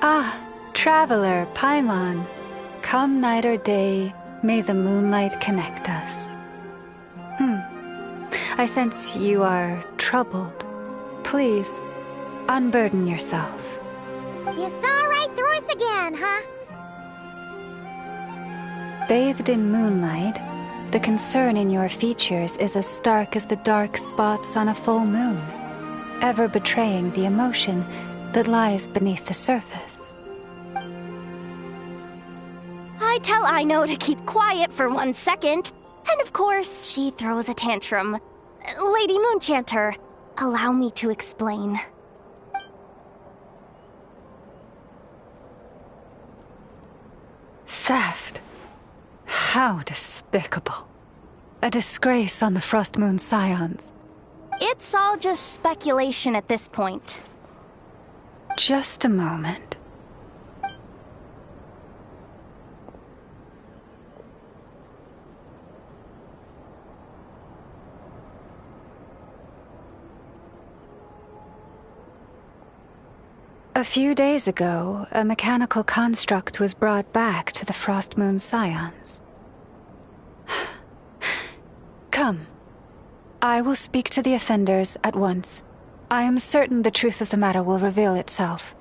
Ah, traveler, Paimon. Come night or day, may the moonlight connect us. I sense you are troubled. Please, unburden yourself. You saw right through us again, huh? Bathed in moonlight, the concern in your features is as stark as the dark spots on a full moon, ever betraying the emotion that lies beneath the surface. I tell Ino to keep quiet for 1 second, and of course, she throws a tantrum. Lady Moonchanter, allow me to explain. Theft? How despicable. A disgrace on the Frost Moon Scions. It's all just speculation at this point. Just a moment. A few days ago, a mechanical construct was brought back to the Frost Moon Scions. Come. I will speak to the offenders at once. I am certain the truth of the matter will reveal itself.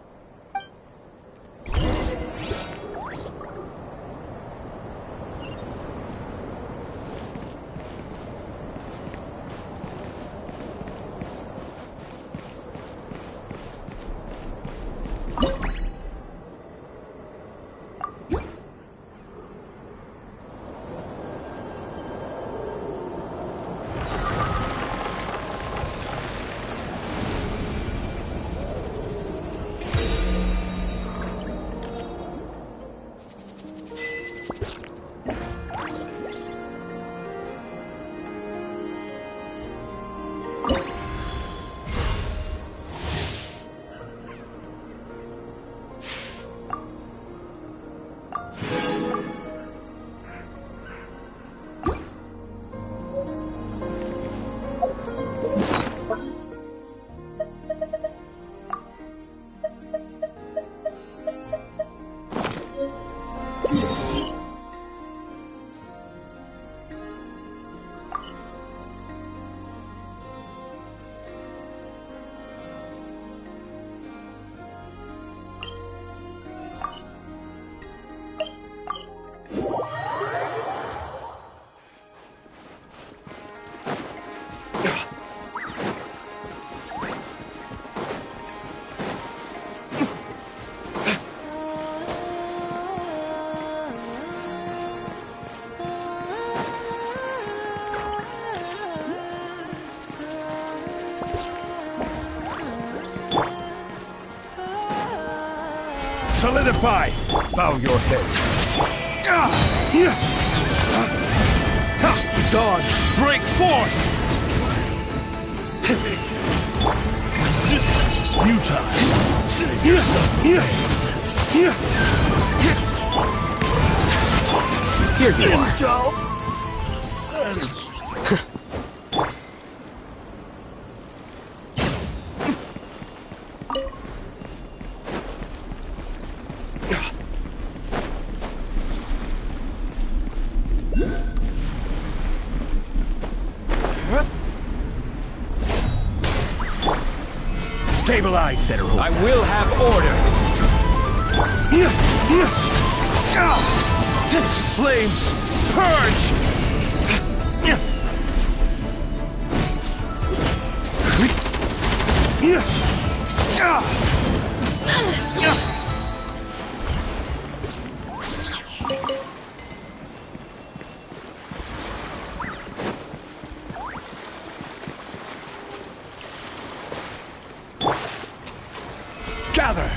Solidify! Bow your head. Dawn, break forth! Resistance is futile. Save yourself. Here you are. Stabilize, I will have order. Flames, purge! Gather!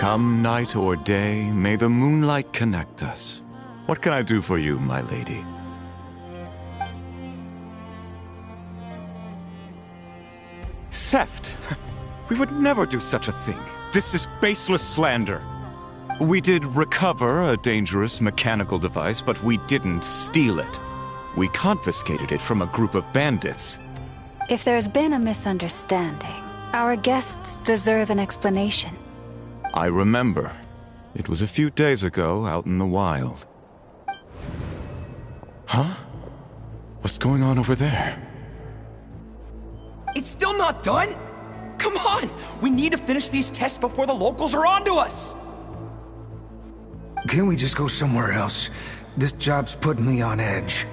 Come night or day, may the moonlight connect us. What can I do for you, my lady? Theft? We would never do such a thing. This is baseless slander. We did recover a dangerous mechanical device, but we didn't steal it. We confiscated it from a group of bandits. If there's been a misunderstanding, our guests deserve an explanation. I remember. It was a few days ago out in the wild. Huh? What's going on over there? It's still not done? Come on! We need to finish these tests before the locals are onto us! Can't we just go somewhere else? This job's putting me on edge.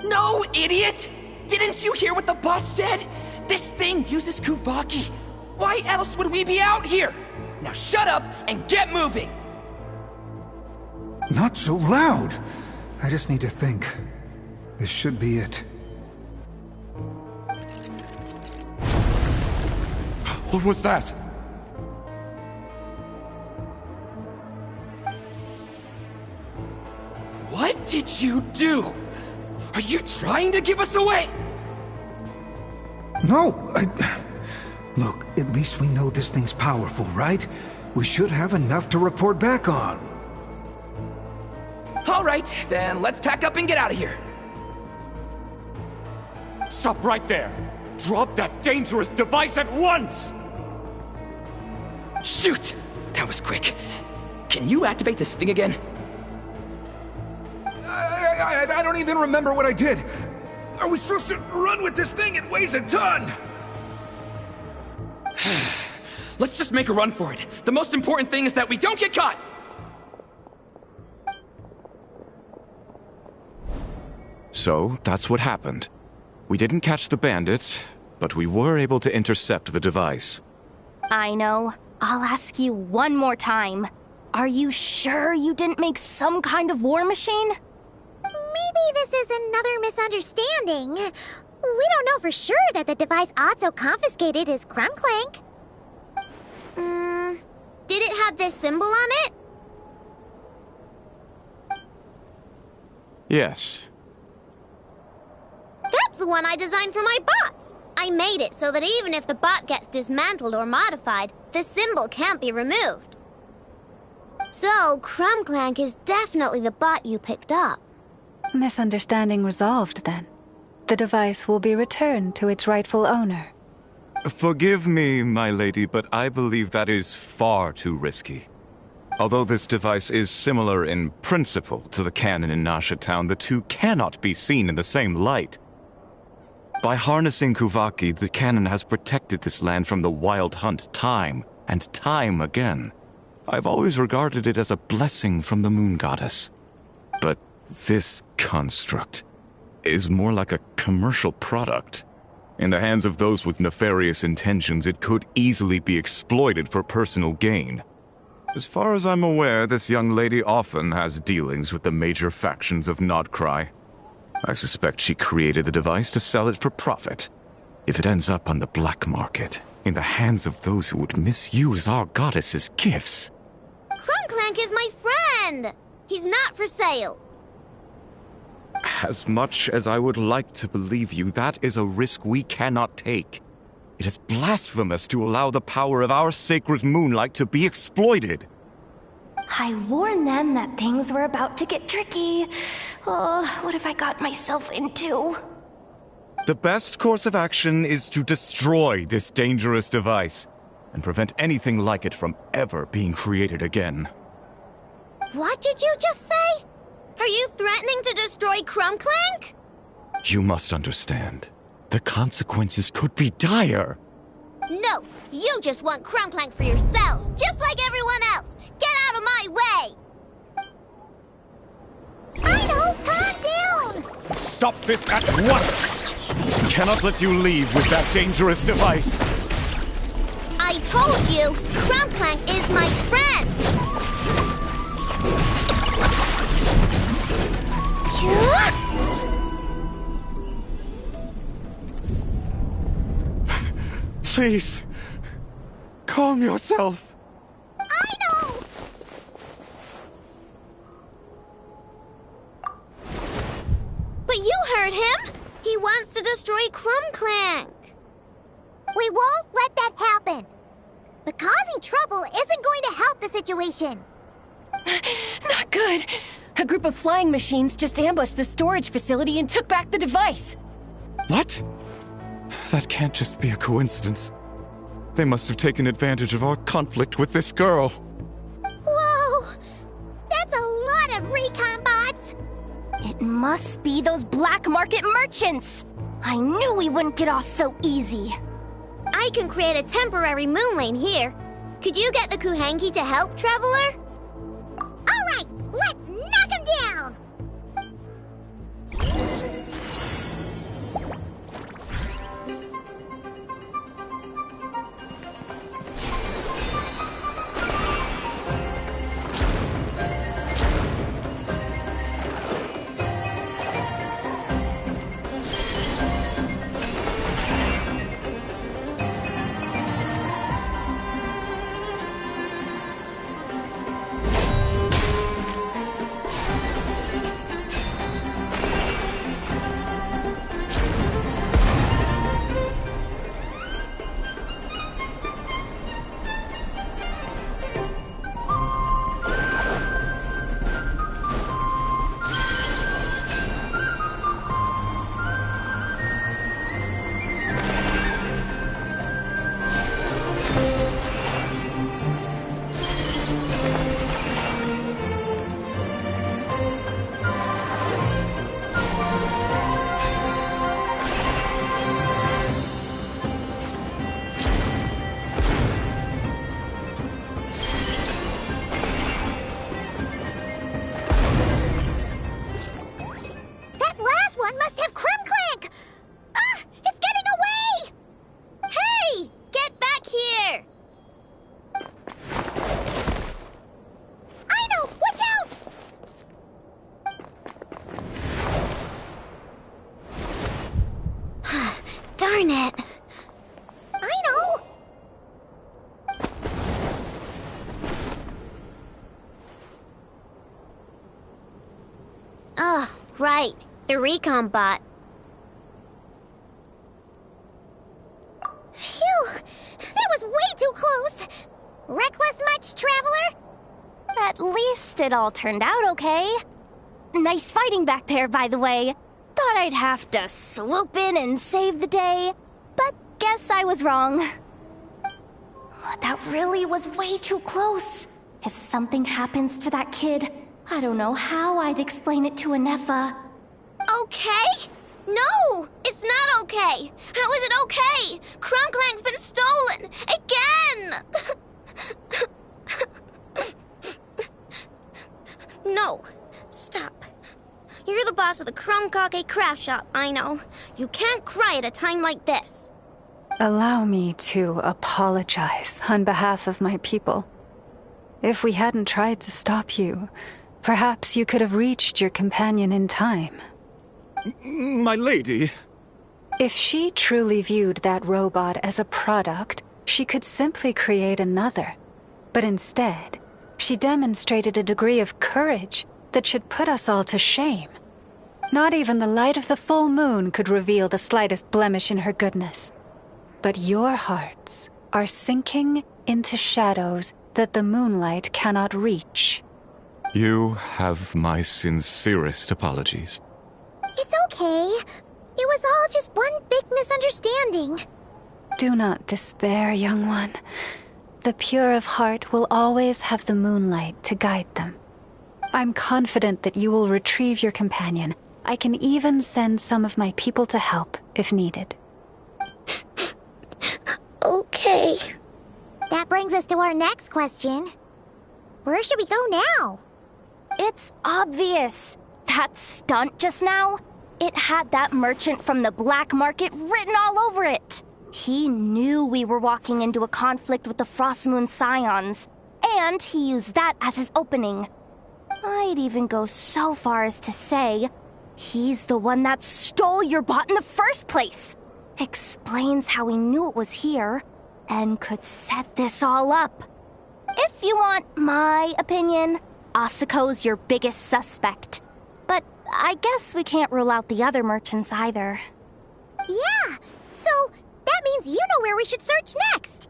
No, idiot! Didn't you hear what the boss said? This thing uses Kuvaki. Why else would we be out here? Now shut up and get moving! Not so loud! I just need to think. This should be it. What was that? What did you do? Are you trying to give us away? No, Look, at least we know this thing's powerful, right? We should have enough to report back on. All right, then let's pack up and get out of here. Stop right there! Drop that dangerous device at once! Shoot! That was quick. Can you activate this thing again? I don't even remember what I did. Are we supposed to run with this thing? It weighs a ton! Let's just make a run for it. The most important thing is that we don't get caught! So, that's what happened. We didn't catch the bandits, but we were able to intercept the device. I know. I'll ask you one more time. Are you sure you didn't make some kind of war machine? Maybe this is another misunderstanding. We don't know for sure that the device Otto confiscated is Crumclank. Did it have this symbol on it? Yes. That's the one I designed for my bots. I made it so that even if the bot gets dismantled or modified, the symbol can't be removed. So, Crumclank is definitely the bot you picked up. Misunderstanding resolved, then. The device will be returned to its rightful owner. Forgive me, my lady, but I believe that is far too risky. Although this device is similar in principle to the cannon in Nasha Town, the two cannot be seen in the same light. By harnessing Kuvaki, the cannon has protected this land from the wild hunt time and time again. I've always regarded it as a blessing from the moon goddess. But this construct is more like a commercial product. In the hands of those with nefarious intentions, it could easily be exploited for personal gain. As far as I'm aware, this young lady often has dealings with the major factions of Nodcry. I suspect she created the device to sell it for profit. If it ends up on the black market, in the hands of those who would misuse our goddess's gifts... Crumclank is my friend! He's not for sale. As much as I would like to believe you, that is a risk we cannot take. It is blasphemous to allow the power of our sacred moonlight to be exploited. I warned them that things were about to get tricky. Oh, what have I got myself into? The best course of action is to destroy this dangerous device and prevent anything like it from ever being created again. What did you just say? Are you threatening to destroy Crumclank? You must understand. The consequences could be dire. No, you just want Crumclank for yourselves, just like everyone else. Get out of my way! I know, calm down! Stop this at once! We cannot let you leave with that dangerous device. I told you, Crumclank is my friend! Please, calm yourself. I know! But you heard him! He wants to destroy Crumclank! We won't let that happen. But causing trouble isn't going to help the situation. Not good. A group of flying machines just ambushed the storage facility and took back the device. What? That can't just be a coincidence. They must have taken advantage of our conflict with this girl. Whoa! That's a lot of recon bots! It must be those black market merchants! I knew we wouldn't get off so easy. I can create a temporary moon lane here. Could you get the Kuhangi to help, Traveler? Alright, let's knock him down! Darn it. I know! Oh, right. The recon bot. Phew! That was way too close! Reckless much, Traveler? At least it all turned out okay. Nice fighting back there, by the way. Thought I'd have to swoop in and save the day, but guess I was wrong. That really was way too close. If something happens to that kid, I don't know how I'd explain it to Anefa. Okay? No! It's not okay! How is it okay? Crumclank's been stolen! Again! No. Stop. You're the boss of the Crumkake craft shop, I know. You can't cry at a time like this. Allow me to apologize on behalf of my people. If we hadn't tried to stop you, perhaps you could have reached your companion in time. My lady. If she truly viewed that robot as a product, she could simply create another. But instead, she demonstrated a degree of courage that should put us all to shame. Not even the light of the full moon could reveal the slightest blemish in her goodness. But your hearts are sinking into shadows that the moonlight cannot reach. You have my sincerest apologies. It's okay. It was all just one big misunderstanding. Do not despair, young one. The pure of heart will always have the moonlight to guide them. I'm confident that you will retrieve your companion. I can even send some of my people to help if needed. Okay. That brings us to our next question. Where should we go now? It's obvious. That stunt just now, it had that merchant from the black market written all over it. He knew we were walking into a conflict with the Frostmoon Scions, and he used that as his opening. I'd even go so far as to say, he's the one that stole your bot in the first place. Explains how he knew it was here, and could set this all up. If you want my opinion, Asiko's your biggest suspect. But I guess we can't rule out the other merchants either. Yeah, so that means you know where we should search next.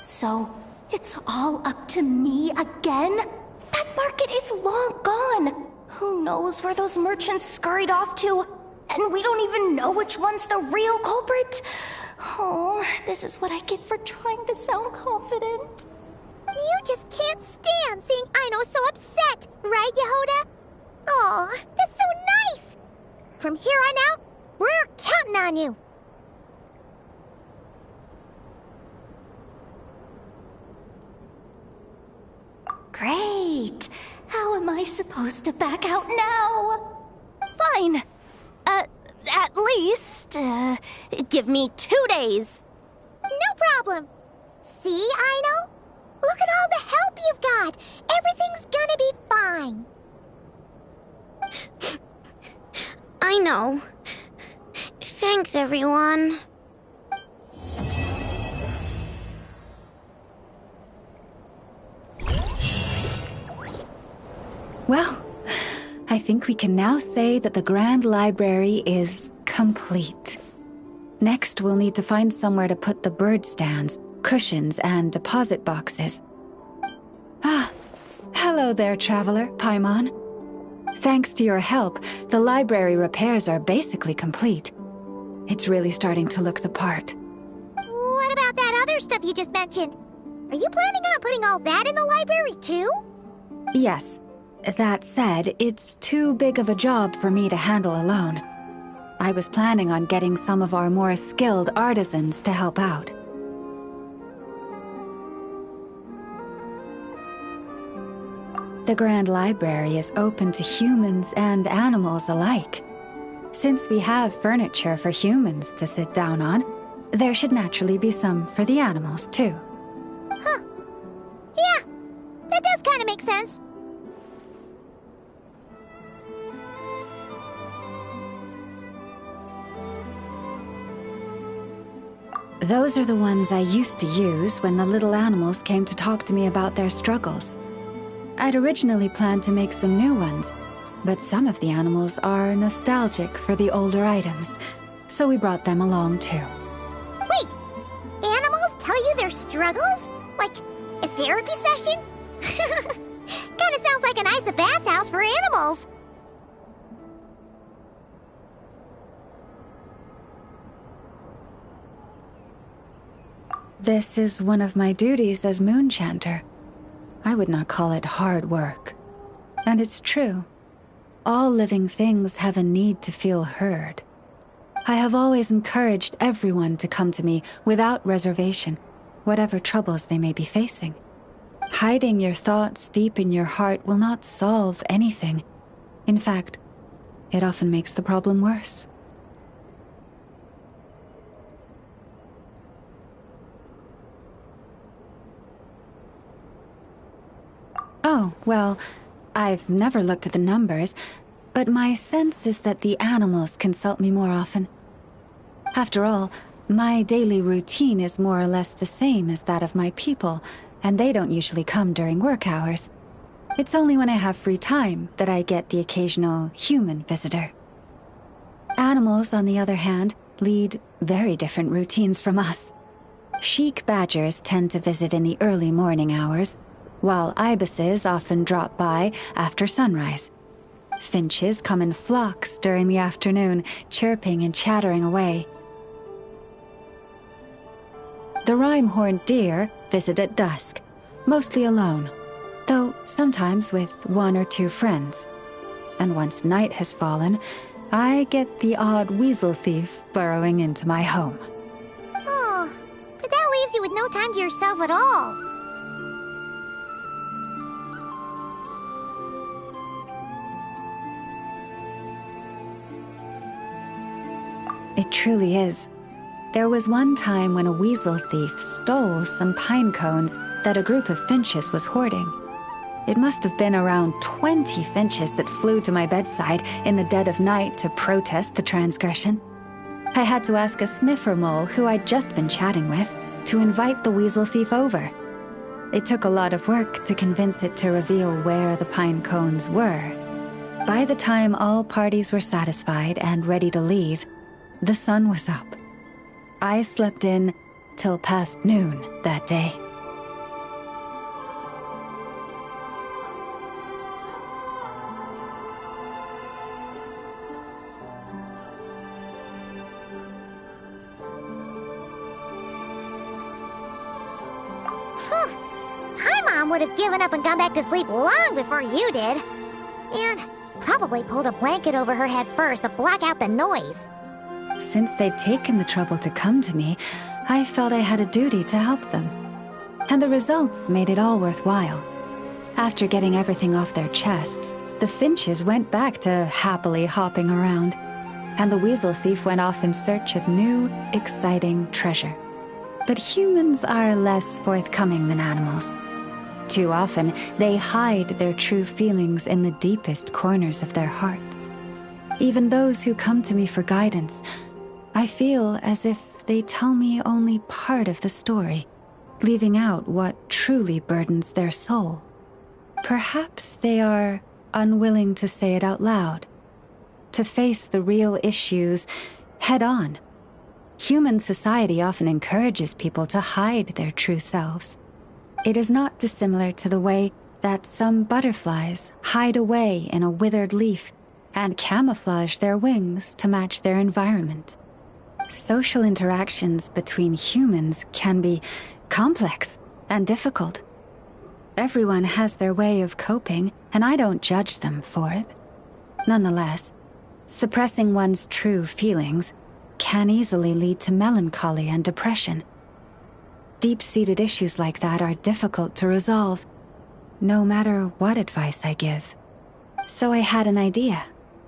So, it's all up to me again? That market is long gone. Who knows where those merchants scurried off to? And we don't even know which one's the real culprit. Oh, this is what I get for trying to sound confident. You just can't stand seeing Aino so upset, right, Yehoda? Aw, that's so nice! From here on out, we're counting on you. Great. How am I supposed to back out now? Fine. At least, give me 2 days. No problem. See, Aino? Look at all the help you've got. Everything's gonna be fine. I know. Thanks, everyone. Well, I think we can now say that the Grand Library is complete. Next, we'll need to find somewhere to put the bird stands, cushions, and deposit boxes. Ah, hello there, Traveler, Paimon. Thanks to your help, the library repairs are basically complete. It's really starting to look the part. What about that other stuff you just mentioned? Are you planning on putting all that in the library, too? Yes. That said, it's too big of a job for me to handle alone. I was planning on getting some of our more skilled artisans to help out. The Grand Library is open to humans and animals alike. Since we have furniture for humans to sit down on, there should naturally be some for the animals, too. Huh. Yeah, that does kind of make sense. Those are the ones I used to use when the little animals came to talk to me about their struggles. I'd originally planned to make some new ones, but some of the animals are nostalgic for the older items, so we brought them along too. Wait, animals tell you their struggles? Like a therapy session? Kinda sounds like a nice bathhouse for animals. This is one of my duties as Moon Chanter. I would not call it hard work. And it's true. All living things have a need to feel heard. I have always encouraged everyone to come to me without reservation, whatever troubles they may be facing. Hiding your thoughts deep in your heart will not solve anything. In fact, it often makes the problem worse. Oh, well, I've never looked at the numbers, but my sense is that the animals consult me more often. After all, my daily routine is more or less the same as that of my people, and they don't usually come during work hours. It's only when I have free time that I get the occasional human visitor. Animals, on the other hand, lead very different routines from us. Sheik badgers tend to visit in the early morning hours, while ibises often drop by after sunrise. Finches come in flocks during the afternoon, chirping and chattering away. The rhyme-horned deer visit at dusk, mostly alone, though sometimes with one or two friends. And once night has fallen, I get the odd weasel thief burrowing into my home. Oh, but that leaves you with no time to yourself at all. It truly is. There was one time when a weasel thief stole some pine cones that a group of finches was hoarding. It must have been around 20 finches that flew to my bedside in the dead of night to protest the transgression. I had to ask a sniffer mole who I'd just been chatting with to invite the weasel thief over. It took a lot of work to convince it to reveal where the pine cones were. By the time all parties were satisfied and ready to leave, the sun was up. I slept in till past noon that day. My mom would have given up and gone back to sleep long before you did. And probably pulled a blanket over her head first to block out the noise. Since they'd taken the trouble to come to me, I felt I had a duty to help them. And the results made it all worthwhile. After getting everything off their chests, the finches went back to happily hopping around, and the weasel thief went off in search of new, exciting treasure. But humans are less forthcoming than animals. Too often, they hide their true feelings in the deepest corners of their hearts. Even those who come to me for guidance, I feel as if they tell me only part of the story, leaving out what truly burdens their soul. Perhaps they are unwilling to say it out loud, to face the real issues head on. Human society often encourages people to hide their true selves. It is not dissimilar to the way that some butterflies hide away in a withered leaf and camouflage their wings to match their environment. Social interactions between humans can be complex and difficult. Everyone has their way of coping, and I don't judge them for it. Nonetheless, suppressing one's true feelings can easily lead to melancholy and depression. Deep-seated issues like that are difficult to resolve, no matter what advice I give. So I had an idea.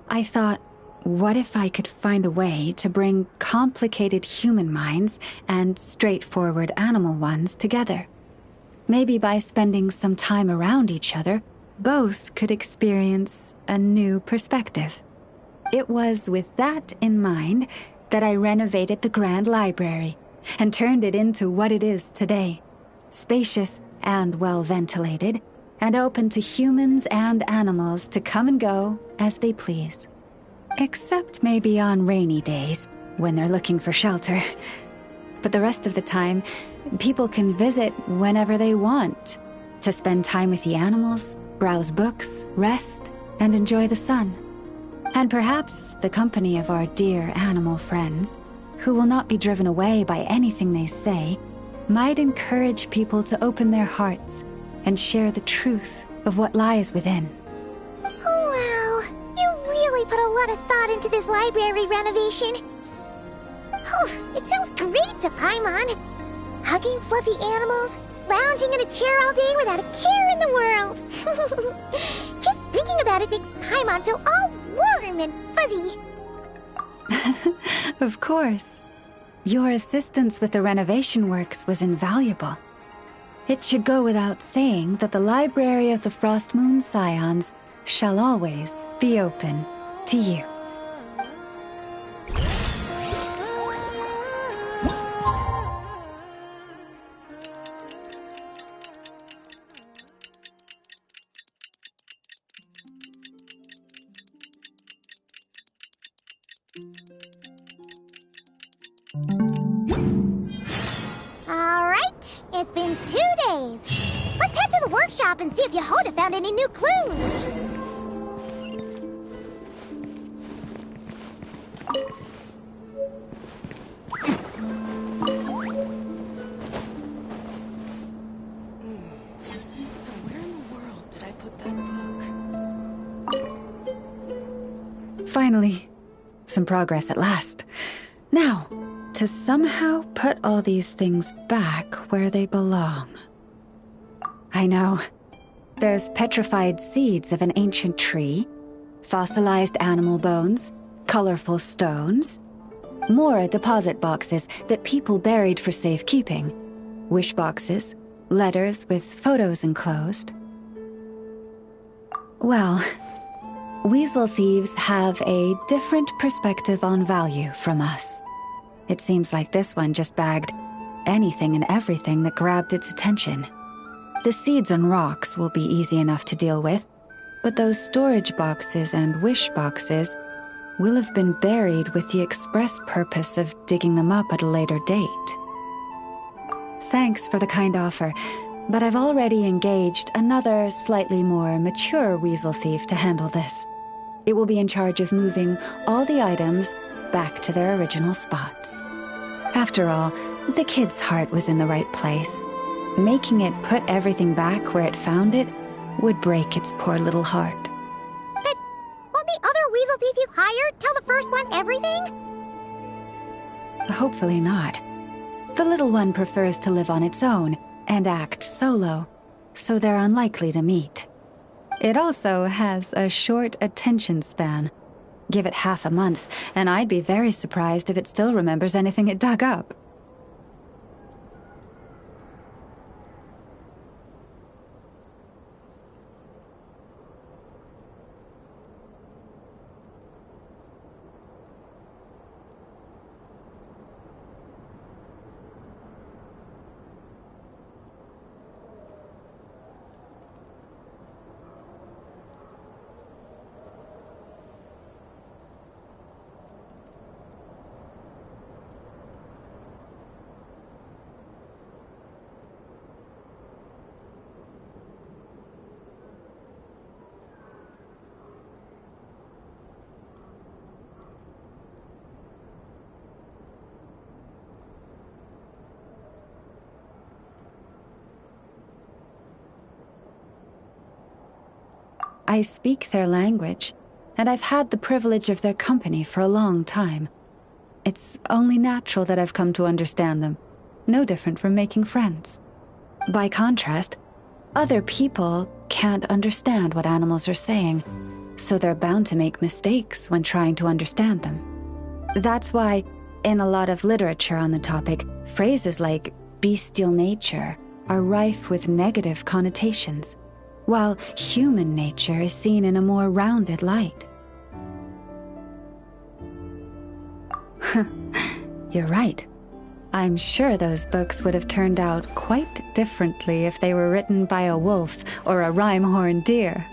I thought, what if I could find a way to bring complicated human minds and straightforward animal ones together? Maybe by spending some time around each other, both could experience a new perspective. It was with that in mind that I renovated the Grand Library and turned it into what it is today. Spacious and well-ventilated, and open to humans and animals to come and go as they please. Except maybe on rainy days, when they're looking for shelter. But the rest of the time, people can visit whenever they want, to spend time with the animals, browse books, rest, and enjoy the sun. And perhaps the company of our dear animal friends, who will not be driven away by anything they say, might encourage people to open their hearts and share the truth of what lies within. Wow, you really put a lot of thought into this library renovation. Oh, it sounds great to Paimon. Hugging fluffy animals, lounging in a chair all day without a care in the world. Just thinking about it makes Paimon feel all warm and fuzzy. Of course. Your assistance with the renovation works was invaluable. It should go without saying that the Library of the Frostmoon Scions shall always be open to you. Alright, it's been 2 days. Let's head to the workshop and see if Yehoda found any new clues. Where in the world did I put that book? Finally, some progress at last. Now, to somehow put all these things back where they belong. I know. There's petrified seeds of an ancient tree, fossilized animal bones, colorful stones, more deposit boxes that people buried for safekeeping, wish boxes, letters with photos enclosed. Well, weasel thieves have a different perspective on value from us. It seems like this one just bagged anything and everything that grabbed its attention. The seeds and rocks will be easy enough to deal with, but those storage boxes and wish boxes will have been buried with the express purpose of digging them up at a later date. Thanks for the kind offer, but I've already engaged another slightly more mature weasel thief to handle this. It will be in charge of moving all the items back to their original spots. After all, the kid's heart was in the right place. Making it put everything back where it found it would break its poor little heart. But won't the other weasel thief you hired tell the first one everything? Hopefully not. The little one prefers to live on its own and act solo, so they're unlikely to meet. It also has a short attention span. Give it half a month, and I'd be very surprised if it still remembers anything it dug up. I speak their language, and I've had the privilege of their company for a long time. It's only natural that I've come to understand them, no different from making friends. By contrast, other people can't understand what animals are saying, so they're bound to make mistakes when trying to understand them. That's why, in a lot of literature on the topic, phrases like bestial nature are rife with negative connotations, while human nature is seen in a more rounded light. You're right. I'm sure those books would have turned out quite differently if they were written by a wolf or a rhyme-horned deer.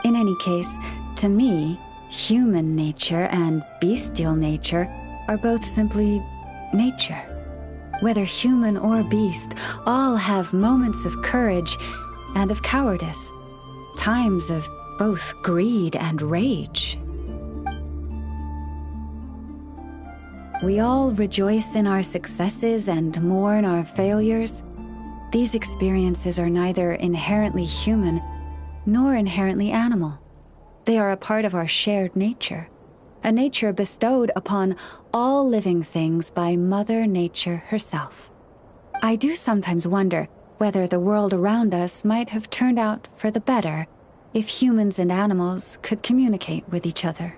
In any case, to me, human nature and bestial nature are both simply nature. Whether human or beast, all have moments of courage and of cowardice, times of both greed and rage. We all rejoice in our successes and mourn our failures. These experiences are neither inherently human nor inherently animal. They are a part of our shared nature, a nature bestowed upon all living things by Mother Nature herself. I do sometimes wonder whether the world around us might have turned out for the better if humans and animals could communicate with each other.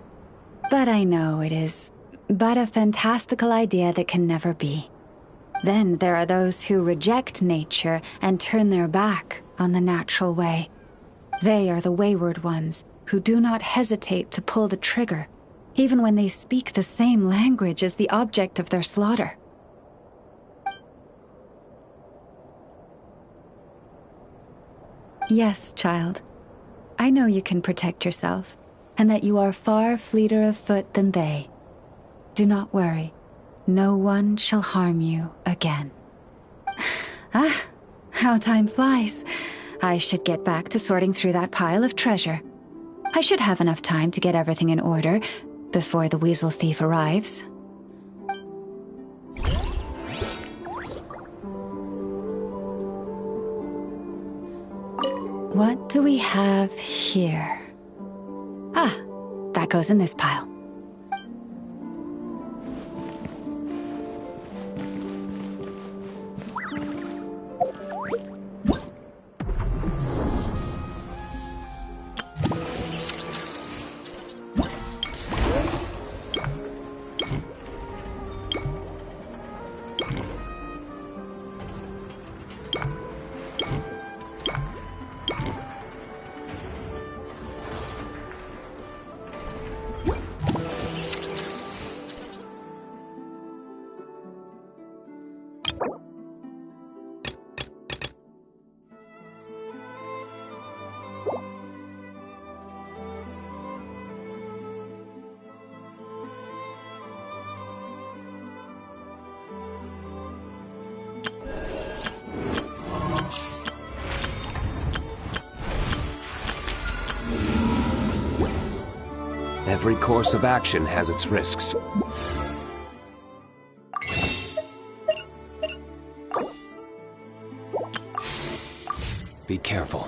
But I know it is but a fantastical idea that can never be. Then there are those who reject nature and turn their back on the natural way. They are the wayward ones who do not hesitate to pull the trigger, even when they speak the same language as the object of their slaughter. Yes, child. I know you can protect yourself, and that you are far fleeter of foot than they. Do not worry. No one shall harm you again. Ah, how time flies. I should get back to sorting through that pile of treasure. I should have enough time to get everything in order before the weasel thief arrives. What do we have here? Ah, that goes in this pile. Every course of action has its risks. Be careful.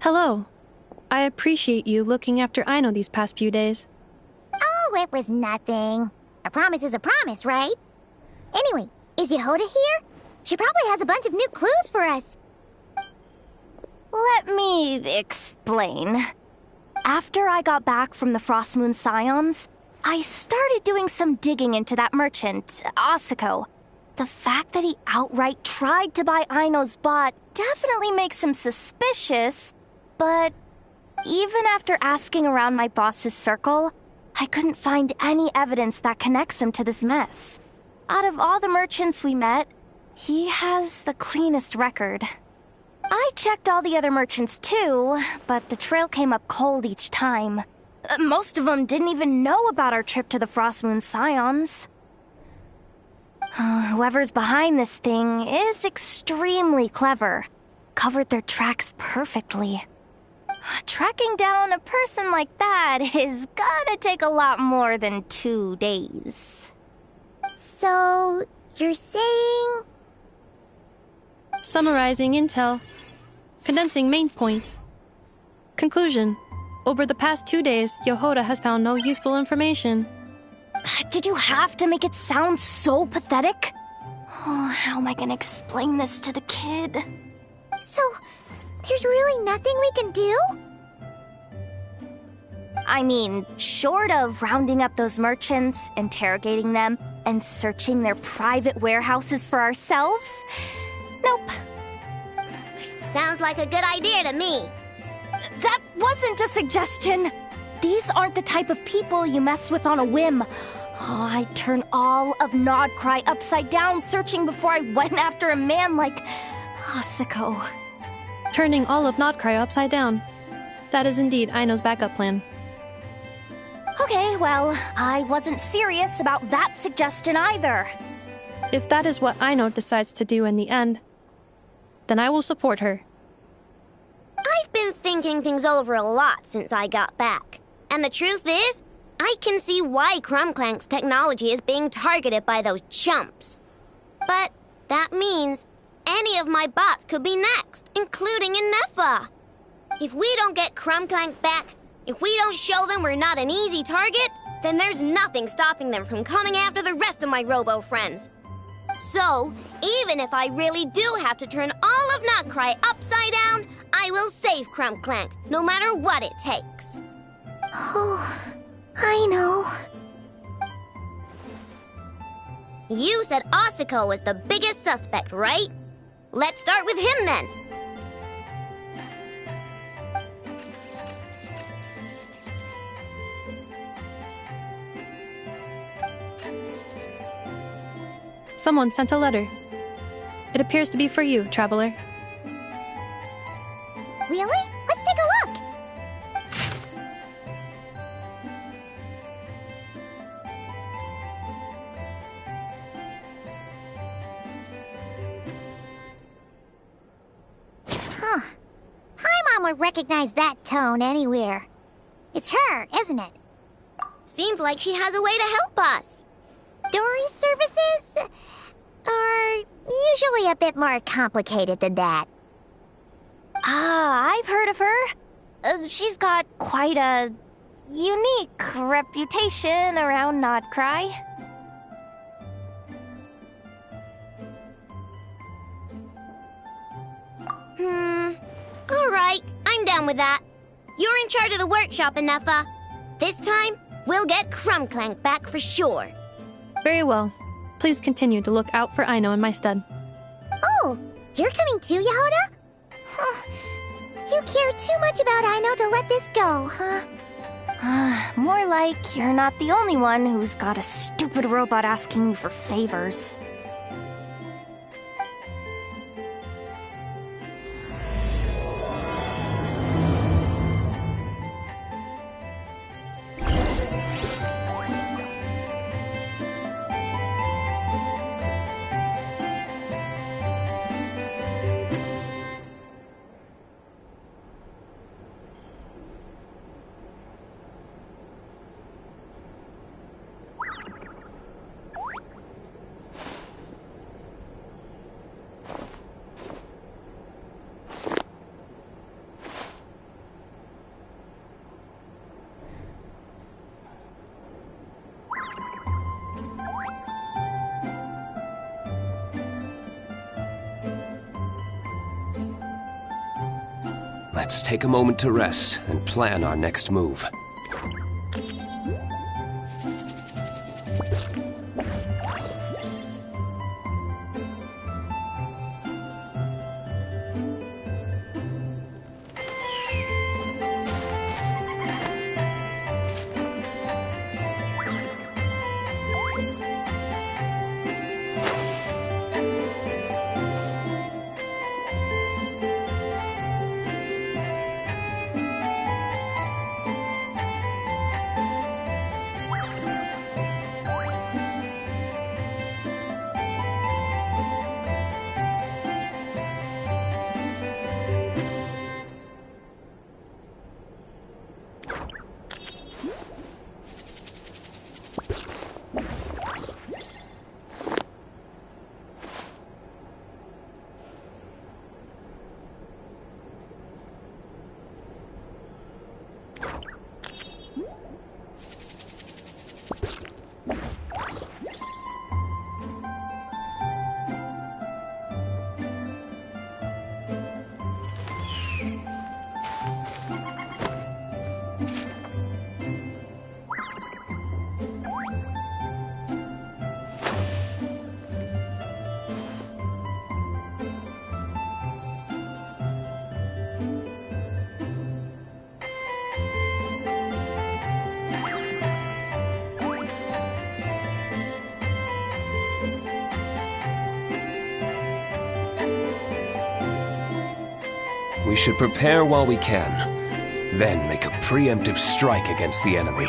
Hello. I appreciate you looking after Aino these past few days. Oh, it was nothing. A promise is a promise, right? Anyway, is Yehoda here? She probably has a bunch of new clues for us. Let me explain. After I got back from the Frost Moon Scions, I started doing some digging into that merchant, Asako. The fact that he outright tried to buy Aino's bot definitely makes him suspicious, but even after asking around my boss's circle, I couldn't find any evidence that connects him to this mess. Out of all the merchants we met, he has the cleanest record. I checked all the other merchants too, but the trail came up cold each time. Most of them didn't even know about our trip to the Frost Moon Scions. Whoever's behind this thing is extremely clever. Covered their tracks perfectly. Tracking down a person like that is gonna take a lot more than 2 days. So, you're saying... Summarizing intel. Condensing main points. Conclusion. Over the past 2 days, Yehoda has found no useful information. Did you have to make it sound so pathetic? Oh, how am I gonna explain this to the kid? So, there's really nothing we can do? I mean, short of rounding up those merchants, interrogating them, and searching their private warehouses for ourselves? Nope. Sounds like a good idea to me. That wasn't a suggestion. These aren't the type of people you mess with on a whim. Oh, I'd turn all of Nodcry upside down searching before I went after a man like Asako. Turning all of Nodcry upside down. That is indeed Aino's backup plan. Okay, well, I wasn't serious about that suggestion either. If that is what Aino decides to do in the end, then I will support her. I've been thinking things over a lot since I got back. And the truth is, I can see why Crumclank's technology is being targeted by those chumps. But that means any of my bots could be next, including Inefa. If we don't get Crumclank back, if we don't show them we're not an easy target, then there's nothing stopping them from coming after the rest of my robo-friends. So, even if I really do have to turn all of Notcry upside down, I will save Crumclank, no matter what it takes. Oh, I know. You said Asako was the biggest suspect, right? Let's start with him then. Someone sent a letter. It appears to be for you, traveler. Really? Let's take a look. Huh. Paimon would recognize that tone anywhere. It's her, isn't it? Seems like she has a way to help us. Dory's services are usually a bit more complicated than that. Ah, I've heard of her. She's got quite a unique reputation around Nodcry. Alright, I'm down with that. You're in charge of the workshop, Anefa. This time, we'll get Crumclank back for sure. Very well. Please continue to look out for Aino in my stead. Oh, you're coming too, Yehoda? Huh. You care too much about Aino to let this go, huh? More like you're not the only one who's got a stupid robot asking you for favors. Let's take a moment to rest and plan our next move. We should prepare while we can, then make a preemptive strike against the enemy.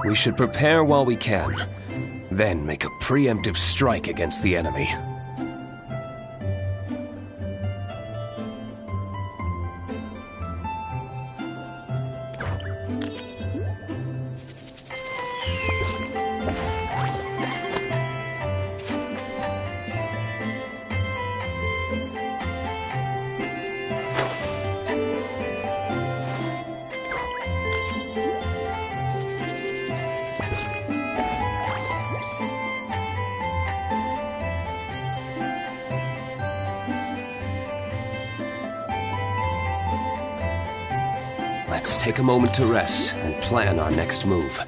We should prepare while we can, then make a preemptive strike against the enemy. Let's take a moment to rest and plan our next move.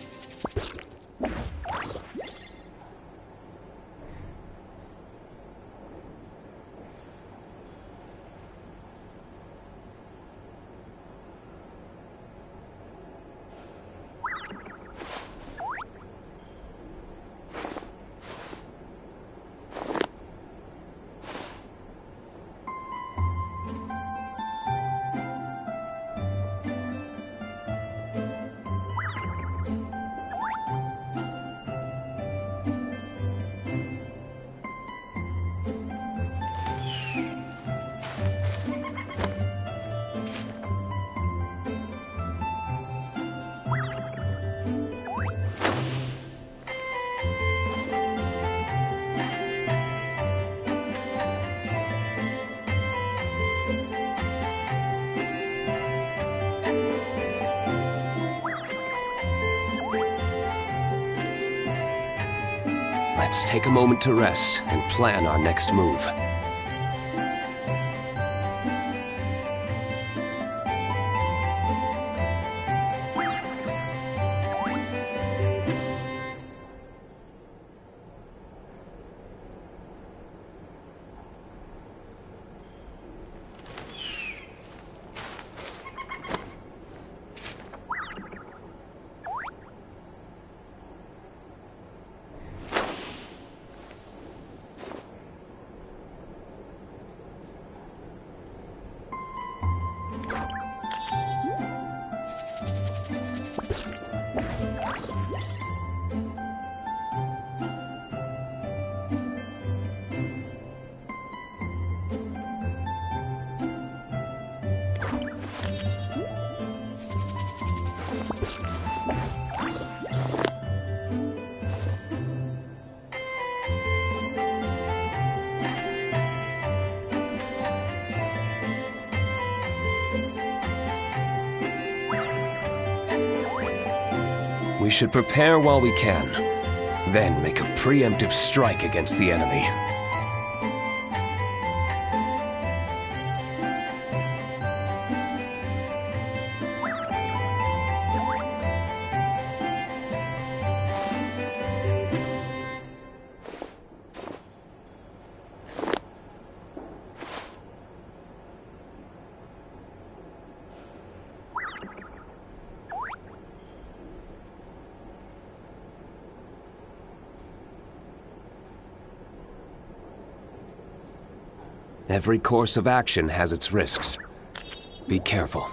Let's take a moment to rest and plan our next move. We should prepare while we can, then make a preemptive strike against the enemy. Every course of action has its risks. Be careful.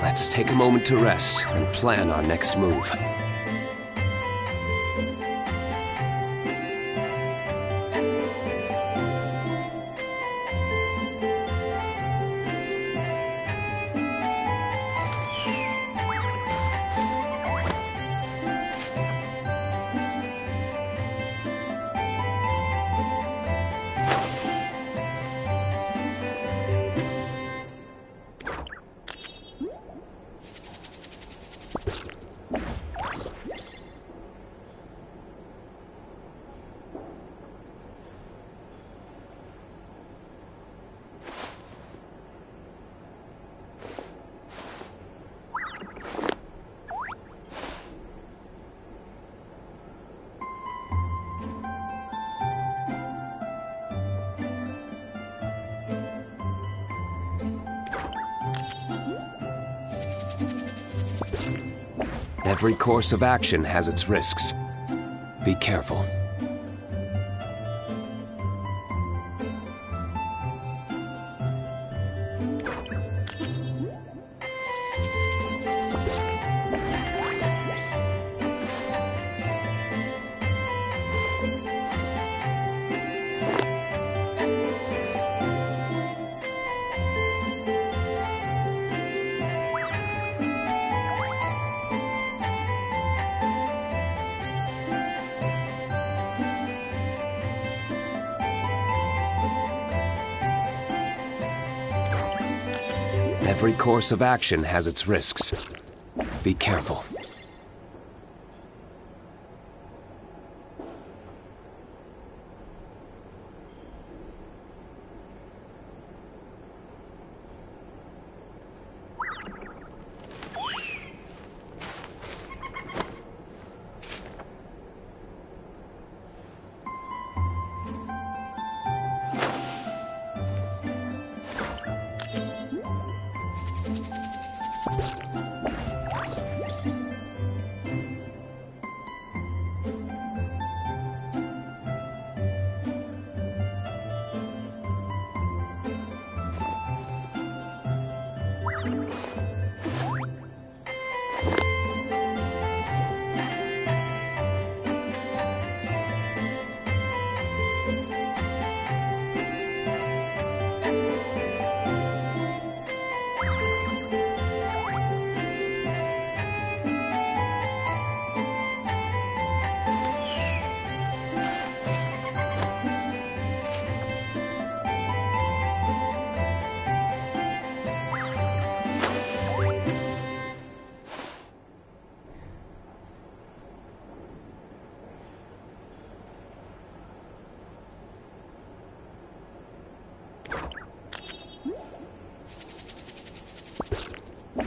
Let's take a moment to rest and plan our next move. Every course of action has its risks. Be careful. Every course of action has its risks. Be careful.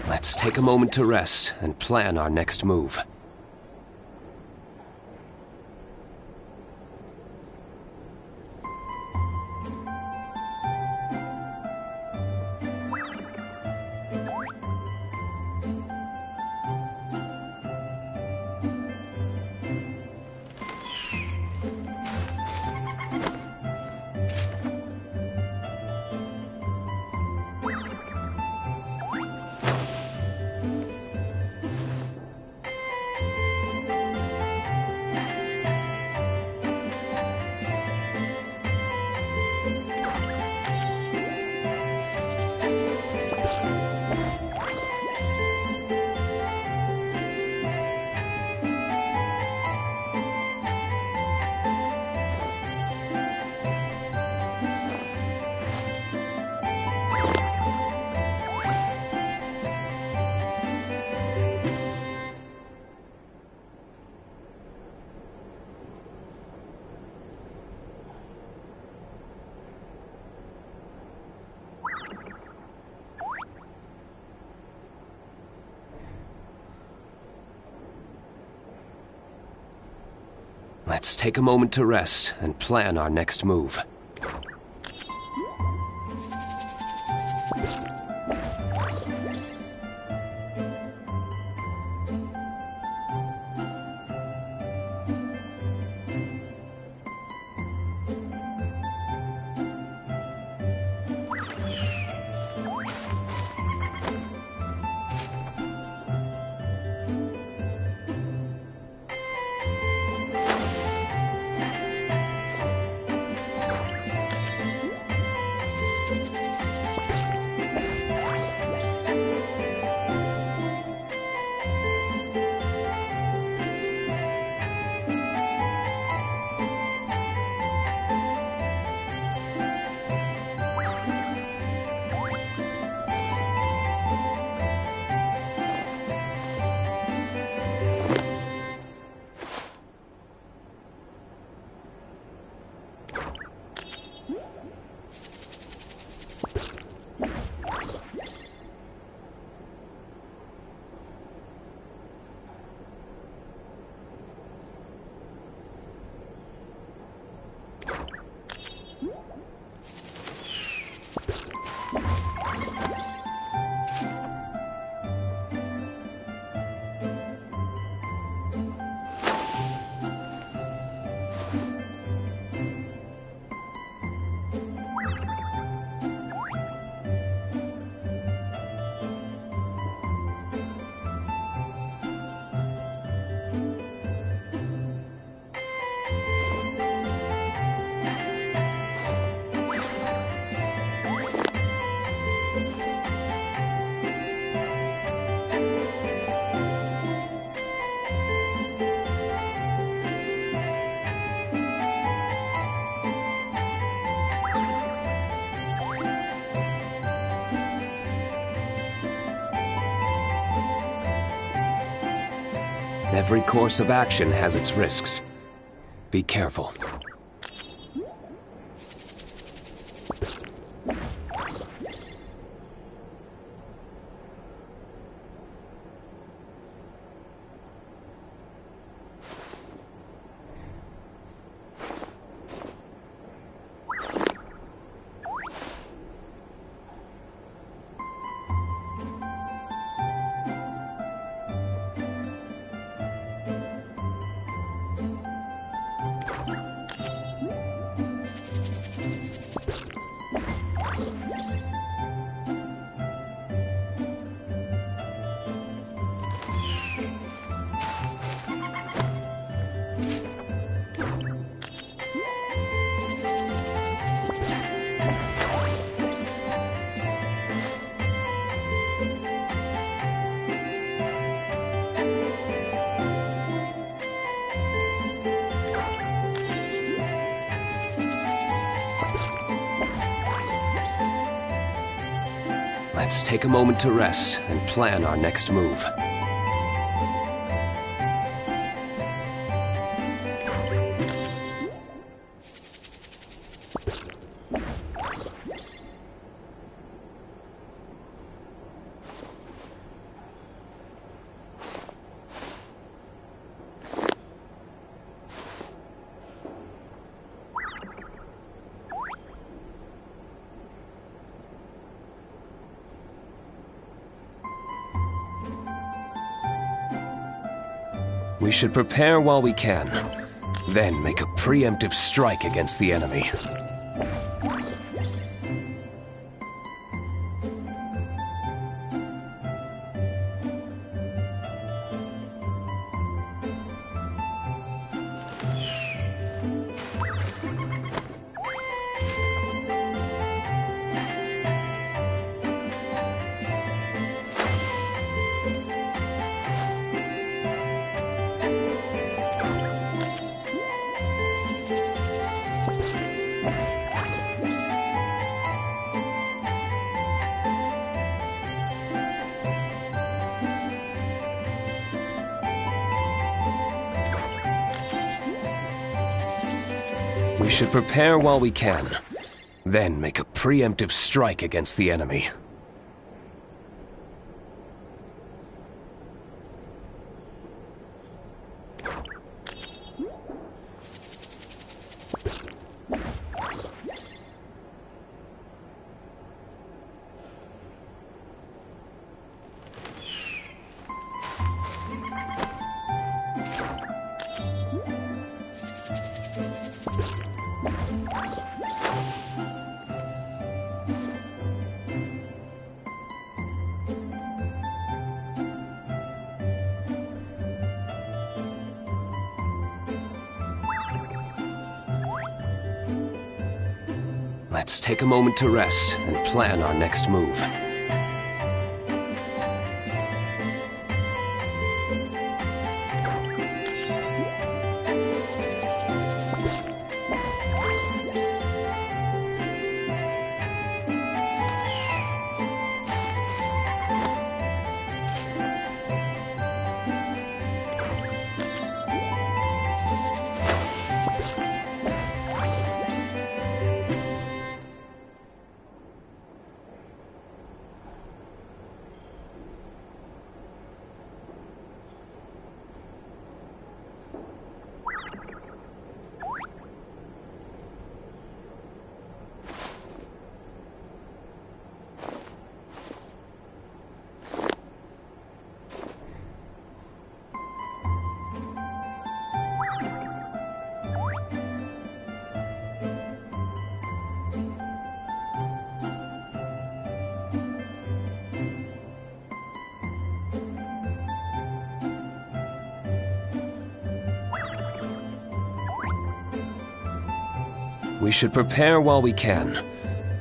Let's take a moment to rest and plan our next move. Let's take a moment to rest and plan our next move. Every course of action has its risks. Be careful. Let's take a moment to rest and plan our next move. We should prepare while we can, then make a preemptive strike against the enemy. We should prepare while we can, then make a preemptive strike against the enemy. Let's take a moment to rest and plan our next move. We should prepare while we can,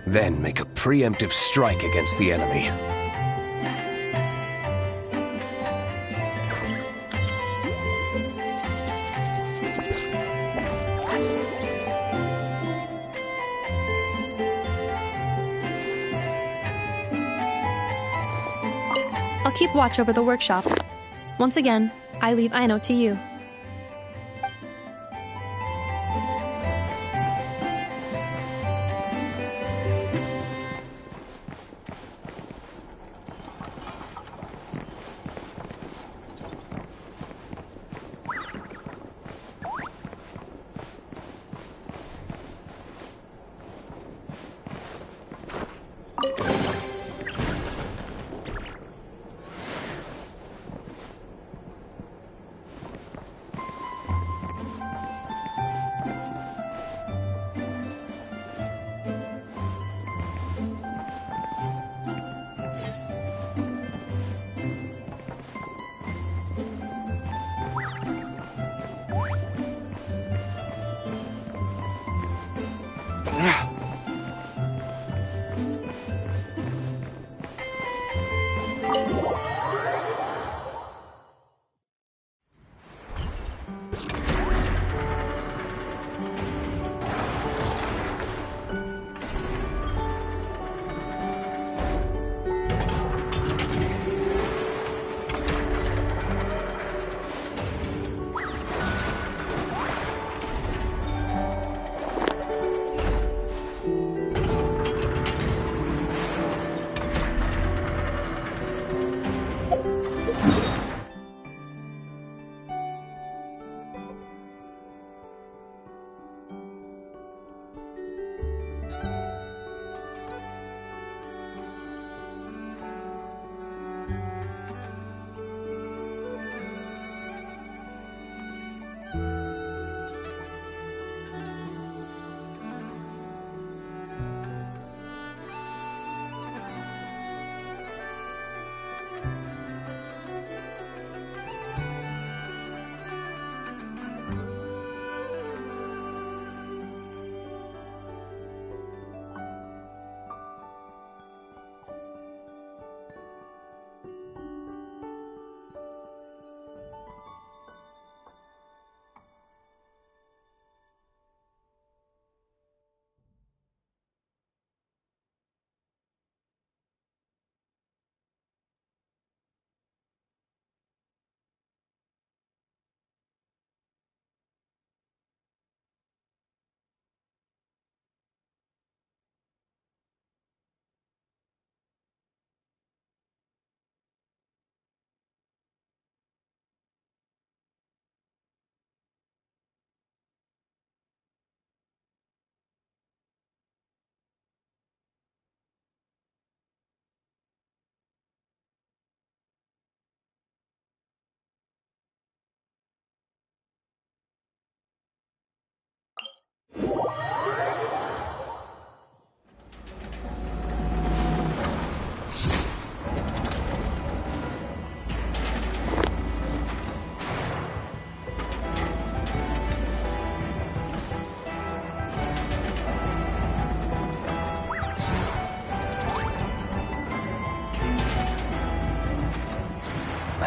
then make a preemptive strike against the enemy. I'll keep watch over the workshop. Once again, I leave Aino to you.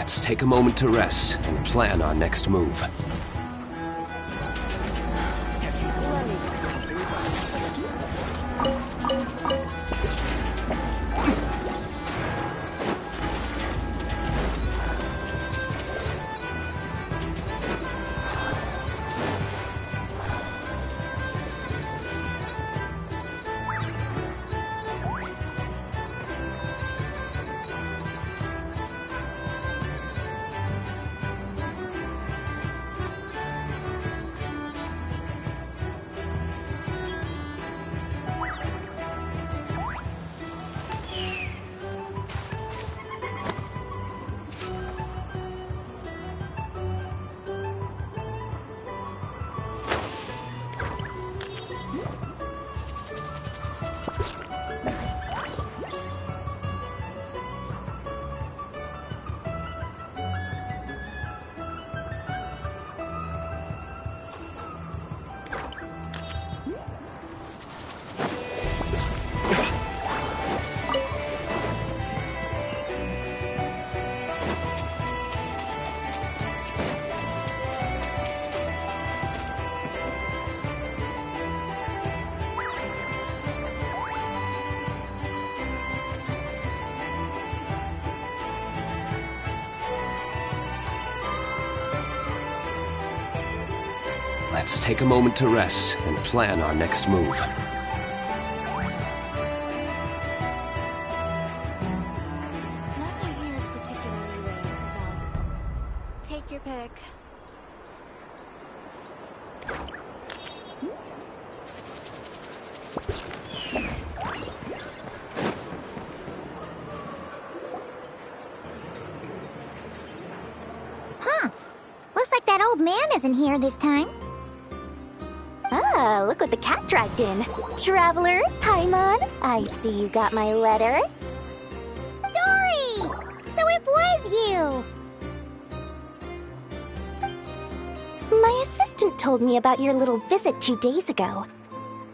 Let's take a moment to rest and plan our next move. Let's take a moment to rest and plan our next move. Nothing here is particularly rare, though. Take your pick. Huh. Looks like that old man isn't here this time. Ah, look what the cat dragged in. Traveler, Paimon, I see you got my letter. Dory! So it was you! My assistant told me about your little visit 2 days ago.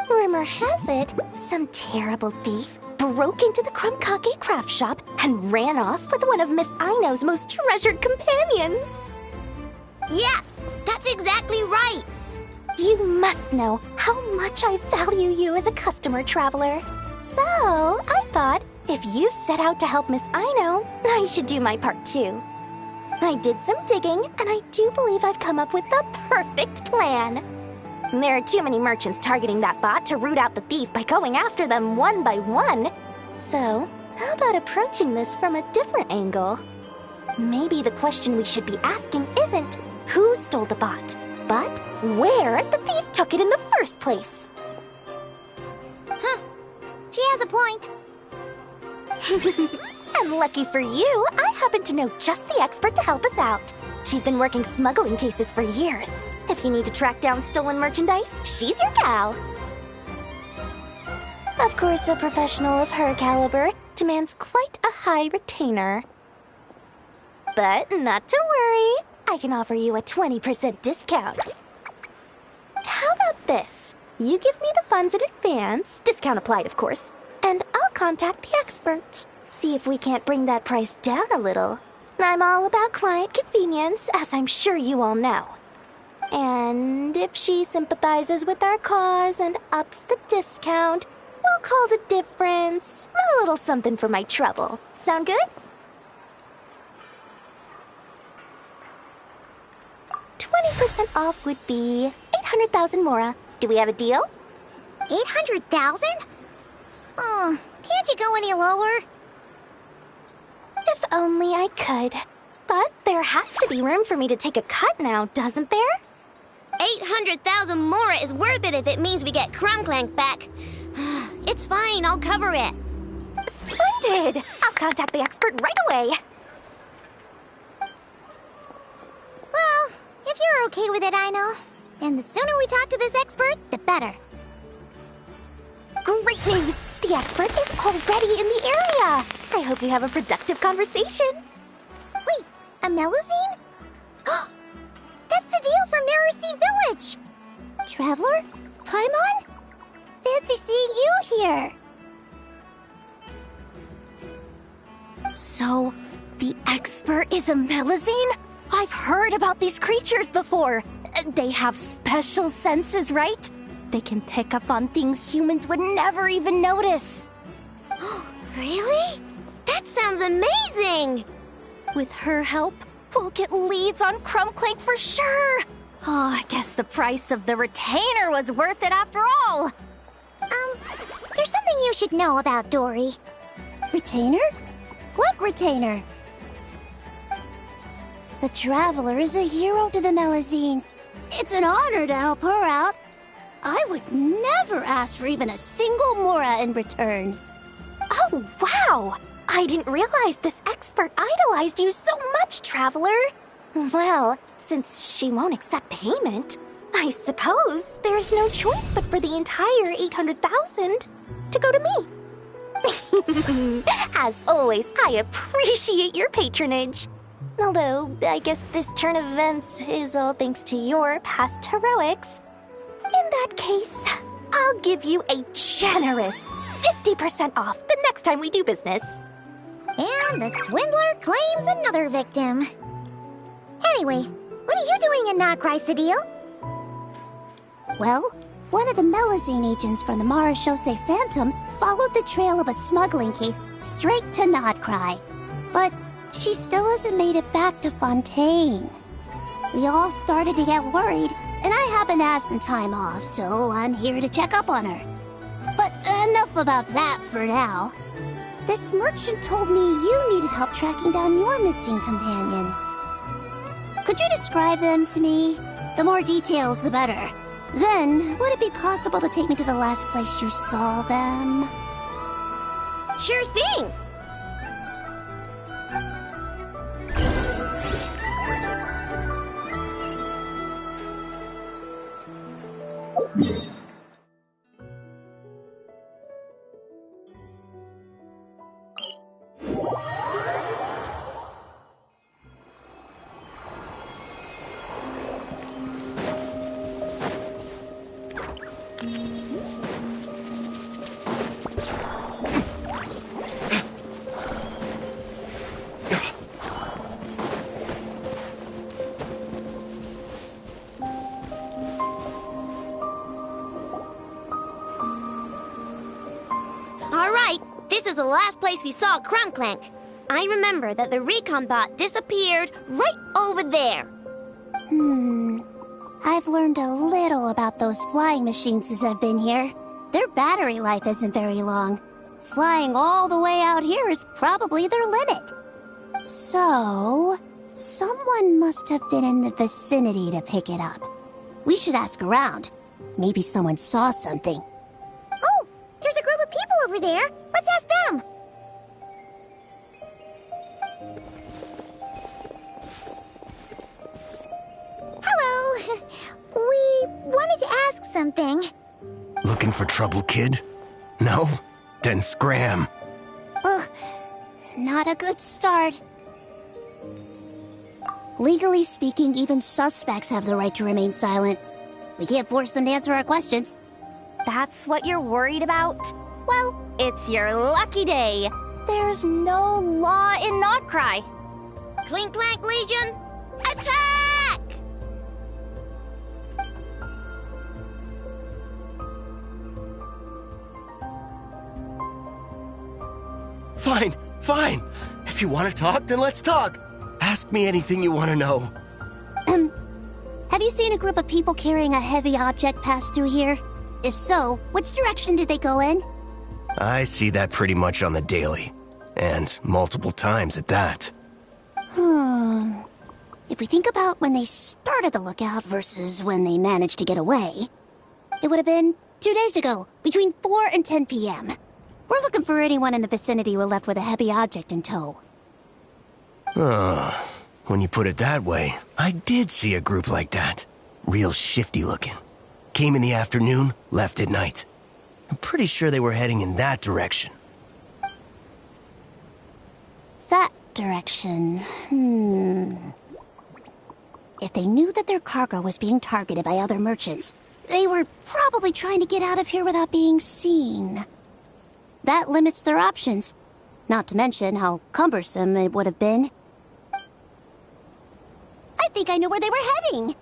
Rumor has it, some terrible thief broke into the Krumkake craft shop and ran off with one of Miss Aino's most treasured companions. Yes, that's exactly right. You must know how much I value you as a customer, Traveler. So, I thought, if you set out to help Miss Aino, I should do my part too. I did some digging, and I do believe I've come up with the perfect plan. There are too many merchants targeting that bot to root out the thief by going after them one by one. So, how about approaching this from a different angle? Maybe the question we should be asking isn't who stole the bot, but where the thief took it in the first place. Huh. She has a point. And lucky for you, I happen to know just the expert to help us out. She's been working smuggling cases for years. If you need to track down stolen merchandise, she's your gal. Of course, a professional of her caliber demands quite a high retainer. But not to worry, I can offer you a 20% discount. How about this? You give me the funds in advance, discount applied of course, and I'll contact the expert. See if we can't bring that price down a little. I'm all about client convenience, as I'm sure you all know. And if she sympathizes with our cause and ups the discount, we'll call the difference a little something for my trouble. Sound good? 20% off would be 800,000 mora. Do we have a deal? 800,000? Oh, can't you go any lower? If only I could. But there has to be room for me to take a cut now, doesn't there? 800,000 mora is worth it if it means we get Krumklank back. It's fine, I'll cover it. Splendid! I'll contact the expert right away. Well, if you're okay with it, Aino. And the sooner we talk to this expert, the better. Great news! The expert is already in the area! I hope you have a productive conversation. Wait, a Melusine? That's the deal from Narasi Village! Traveler? Paimon? Fancy seeing you here! So, the expert is a Melusine? I've heard about these creatures before. They have special senses, right? They can pick up on things humans would never even notice. Really? That sounds amazing! With her help, we'll get leads on Krumklank for sure. Oh, I guess the price of the retainer was worth it after all. There's something you should know about Dory. Retainer? What retainer? The Traveler is a hero to the Melusines. It's an honor to help her out. I would never ask for even a single mora in return. Oh, wow! I didn't realize this expert idolized you so much, Traveler. Well, since she won't accept payment, I suppose there's no choice but for the entire 800,000 to go to me. As always, I appreciate your patronage. Although, I guess this turn of events is all thanks to your past heroics. In that case, I'll give you a generous 50% off the next time we do business. And the swindler claims another victim. Anyway, what are you doing in Notcry, Sadil? Well, one of the Melusine agents from the Marechaussee Phantom followed the trail of a smuggling case straight to Notcry. But she still hasn't made it back to Fontaine. We all started to get worried, and I happen to have some time off, so I'm here to check up on her. But enough about that for now. This merchant told me you needed help tracking down your missing companion. Could you describe them to me? The more details, the better. Then, would it be possible to take me to the last place you saw them? Sure thing! This is the last place we saw Crunklank. I remember that the recon bot disappeared right over there. I've learned a little about those flying machines since I've been here. Their battery life isn't very long. Flying all the way out here is probably their limit. So, someone must have been in the vicinity to pick it up. We should ask around. Maybe someone saw something. Oh, there's a group of people over there. Let's ask them. Hello. We wanted to ask something. Looking for trouble, kid? No? Then scram. Ugh, not a good start. Legally speaking, even suspects have the right to remain silent. We can't force them to answer our questions. That's what you're worried about? Well, it's your lucky day. There's no law in Nodcry. Clink Clank Legion, attack! Fine, fine. If you want to talk, then let's talk. Ask me anything you want to know. Have you seen a group of people carrying a heavy object pass through here? If so, which direction did they go in? I see that pretty much on the daily. And multiple times at that. If we think about when they started the lookout versus when they managed to get away, it would have been 2 days ago, between 4 and 10 p.m. We're looking for anyone in the vicinity who left with a heavy object in tow. When you put it that way, I did see a group like that. Real shifty looking. Came in the afternoon, left at night. I'm pretty sure they were heading in that direction. That direction, If they knew that their cargo was being targeted by other merchants, they were probably trying to get out of here without being seen. That limits their options. Not to mention how cumbersome it would have been. I think I know where they were heading.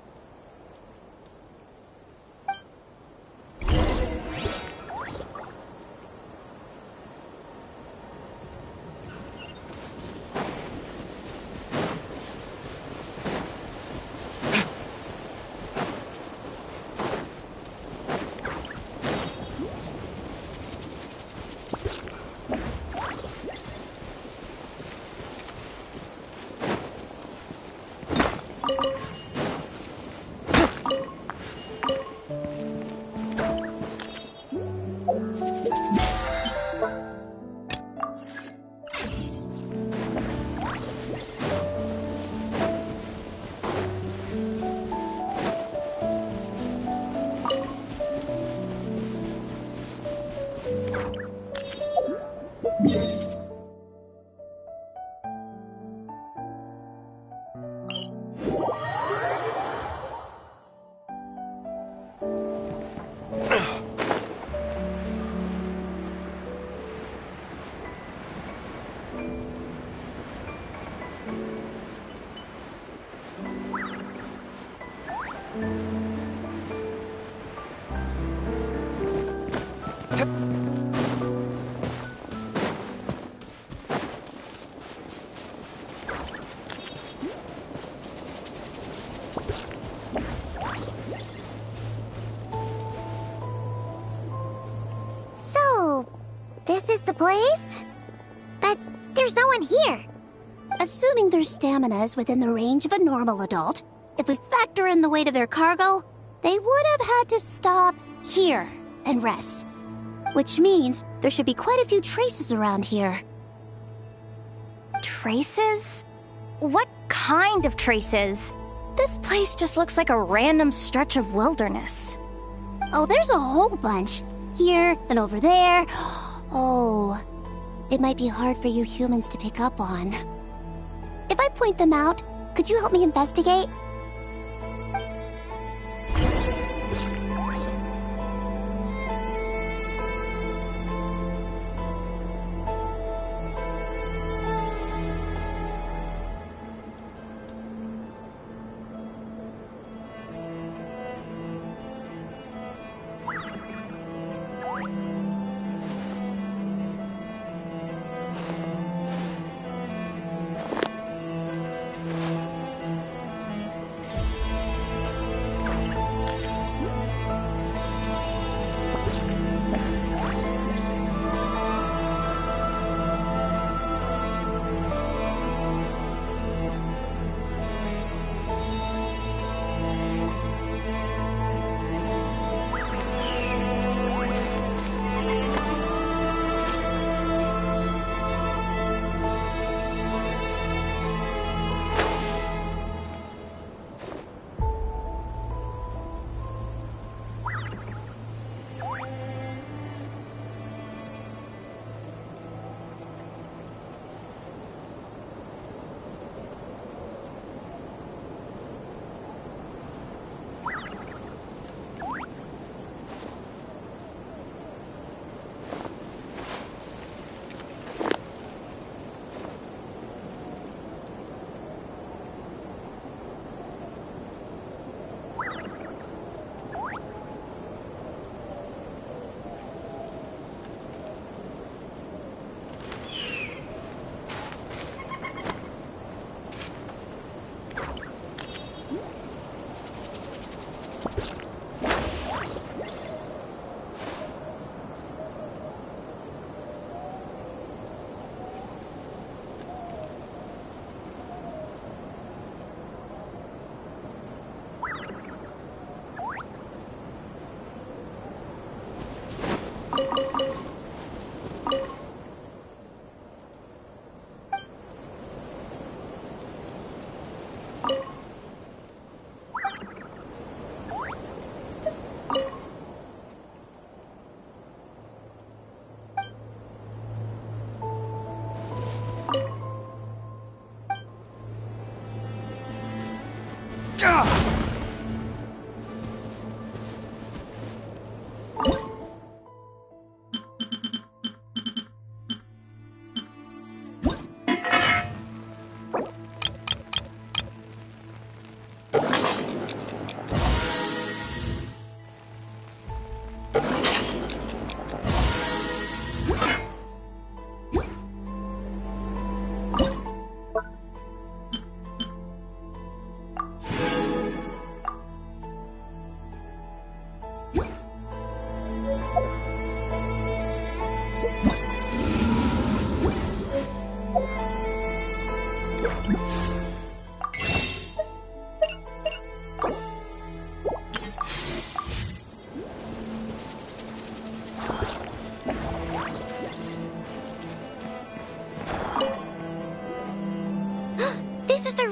So, this is the place? But there's no one here. Assuming their stamina is within the range of a normal adult, if we factor in the weight of their cargo, they would have had to stop here and rest. Which means there should be quite a few traces around here. Traces? What kind of traces? This place just looks like a random stretch of wilderness. Oh, there's a whole bunch. Here and over there. Oh, it might be hard for you humans to pick up on. If I point them out, could you help me investigate?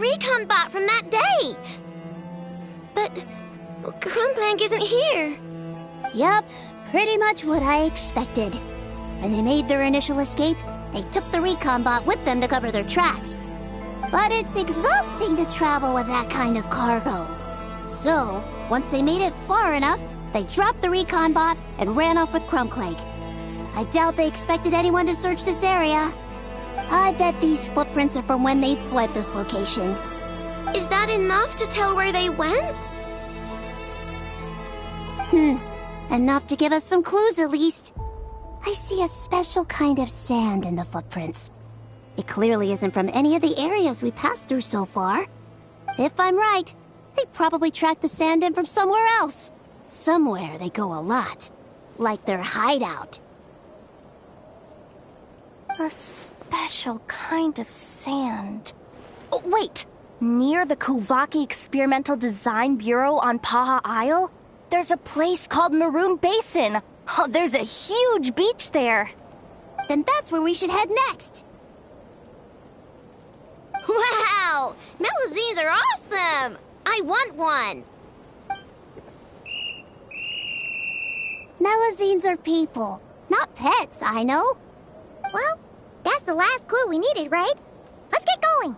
recon bot from that day! But Crumblank isn't here. Yup, pretty much what I expected. When they made their initial escape, they took the recon bot with them to cover their tracks. But it's exhausting to travel with that kind of cargo. So, once they made it far enough, they dropped the recon bot and ran off with Crumblank. I doubt they expected anyone to search this area. I bet these footprints are from when they fled this location. Is that enough to tell where they went? Enough to give us some clues at least. I see a special kind of sand in the footprints. It clearly isn't from any of the areas we passed through so far. If I'm right, They probably tracked the sand in from somewhere else. Somewhere they go a lot. Like their hideout. A special kind of sand. Oh, wait! Near the Kuvaki Experimental Design Bureau on Paha Isle, there's a place called Maroon Basin. Oh, there's a huge beach there. Then that's where we should head next. Wow! Melusines are awesome! I want one! Melusines are people, not pets, I know. Well, that's the last clue we needed, right? Let's get going!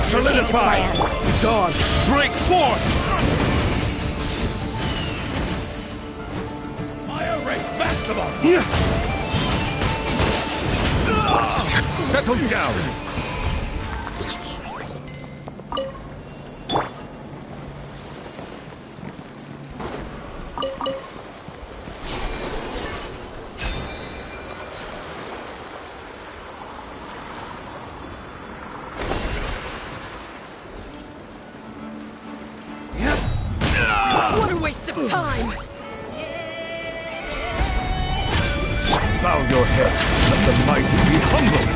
Solidify! Dawn, break forth! Fire ray, maximum! Settle down! What a waste of time! Bow your head, let the mighty be humbled!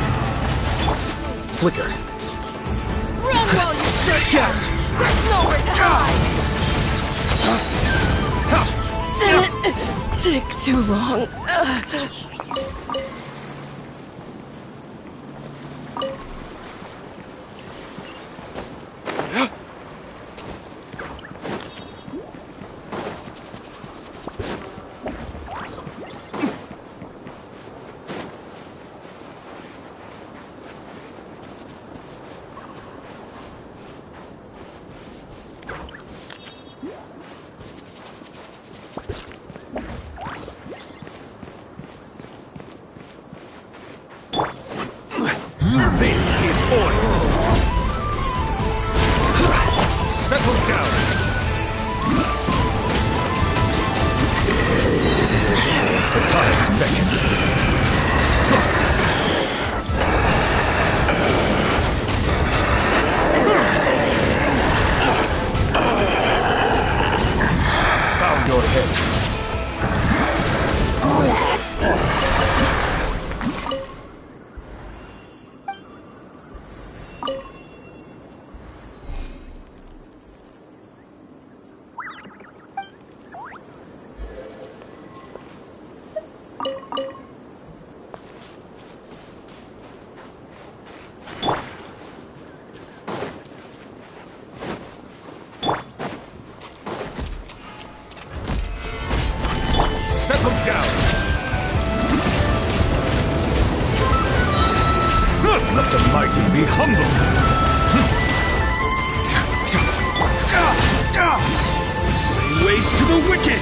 Flicker. Run while you stretch out! There's nowhere to hide! Did it take too long? This is order! Settle down! The tides beckon. Bow your head. settle down! Let the mighty be humbled! Lay waste to the wicked!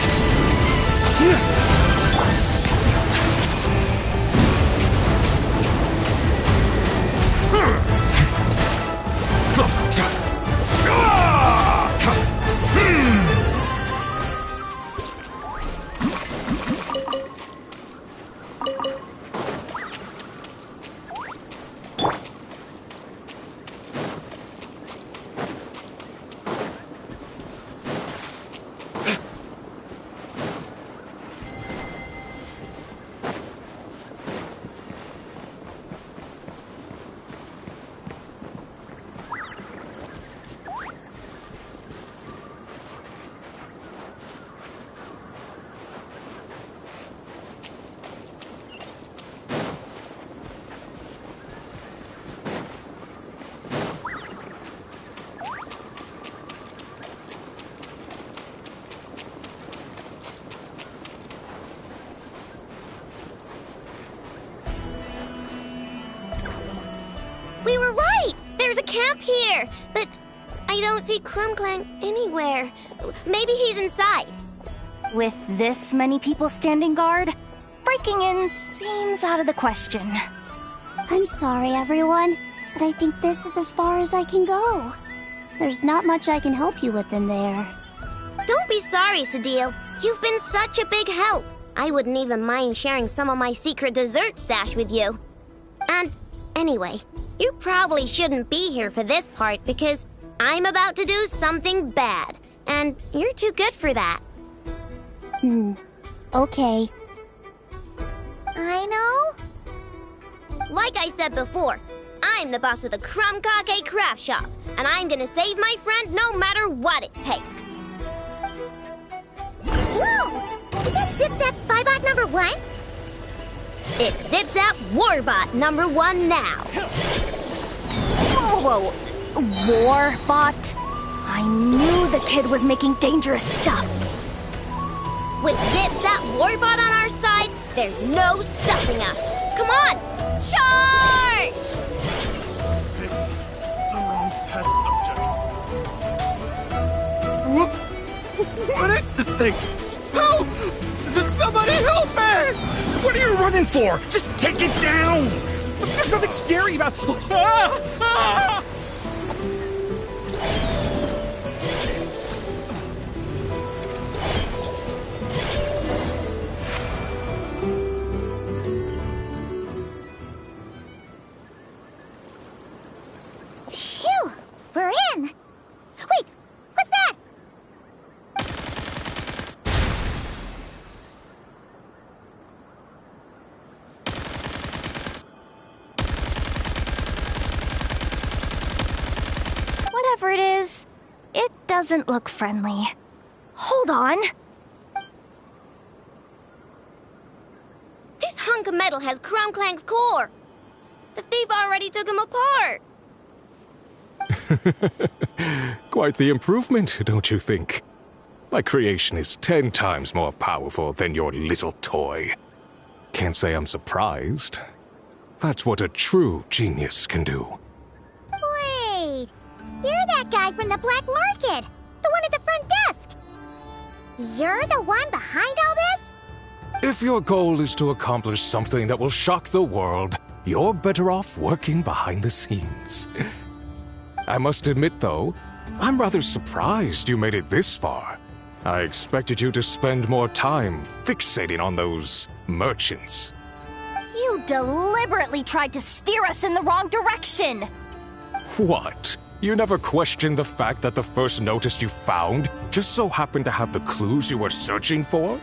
We were right! There's a camp here! But I don't see Krumklang anywhere. Maybe he's inside. With this many people standing guard, breaking in seems out of the question. I'm sorry, everyone, but I think this is as far as I can go. There's not much I can help you with in there. Don't be sorry, Sadil. You've been such a big help. I wouldn't even mind sharing some of my secret dessert stash with you. And anyway, you probably shouldn't be here for this part because I'm about to do something bad, and you're too good for that. Okay. I know. Like I said before, I'm the boss of the Krumkake Craft Shop, and I'm gonna save my friend no matter what it takes. Whoa! Is that Zip-Zap Spybot number 1? It's Zip-Zap Warbot number 1 now. Whoa, Warbot? I knew the kid was making dangerous stuff. With Zip-Zap Warbot on our side, there's no stopping us. Come on, charge! The wrong test subject. What is this thing? Help! Somebody help me! What are you running for? Just take it down! There's nothing scary about... Phew! We're in! Wait! What's that? Whatever it is, it doesn't look friendly. Hold on. This hunk of metal has Krumklang's core. The thief already took him apart. Quite the improvement, don't you think? My creation is 10 times more powerful than your little toy. Can't say I'm surprised. That's what a true genius can do. Wait! You're that guy from the black market! The one at the front desk! You're the one behind all this? If your goal is to accomplish something that will shock the world, you're better off working behind the scenes. I must admit, though, I'm rather surprised you made it this far. I expected you to spend more time fixating on those merchants. You deliberately tried to steer us in the wrong direction! What? You never questioned the fact that the first notice you found just so happened to have the clues you were searching for?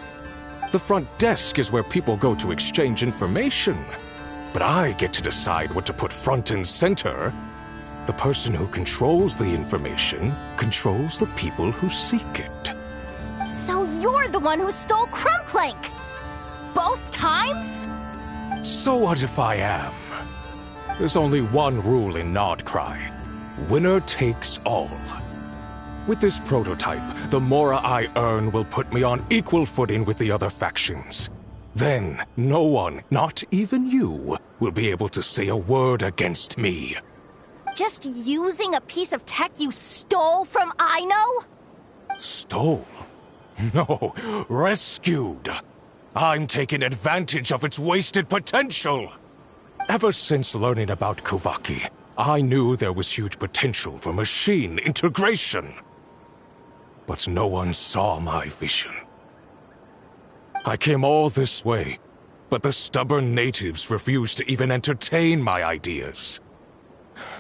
The front desk is where people go to exchange information. But I get to decide what to put front and center. The person who controls the information controls the people who seek it. So you're the one who stole Krumklank! Both times? So what if I am? There's only one rule in Nodcry. Winner takes all. With this prototype, the Mora I earn will put me on equal footing with the other factions. Then, no one, not even you, will be able to say a word against me. Just using a piece of tech you stole from Aino? Stole? No, rescued. I'm taking advantage of its wasted potential. Ever since learning about Kuvaki, I knew there was huge potential for machine integration. But no one saw my vision. I came all this way, but the stubborn natives refused to even entertain my ideas.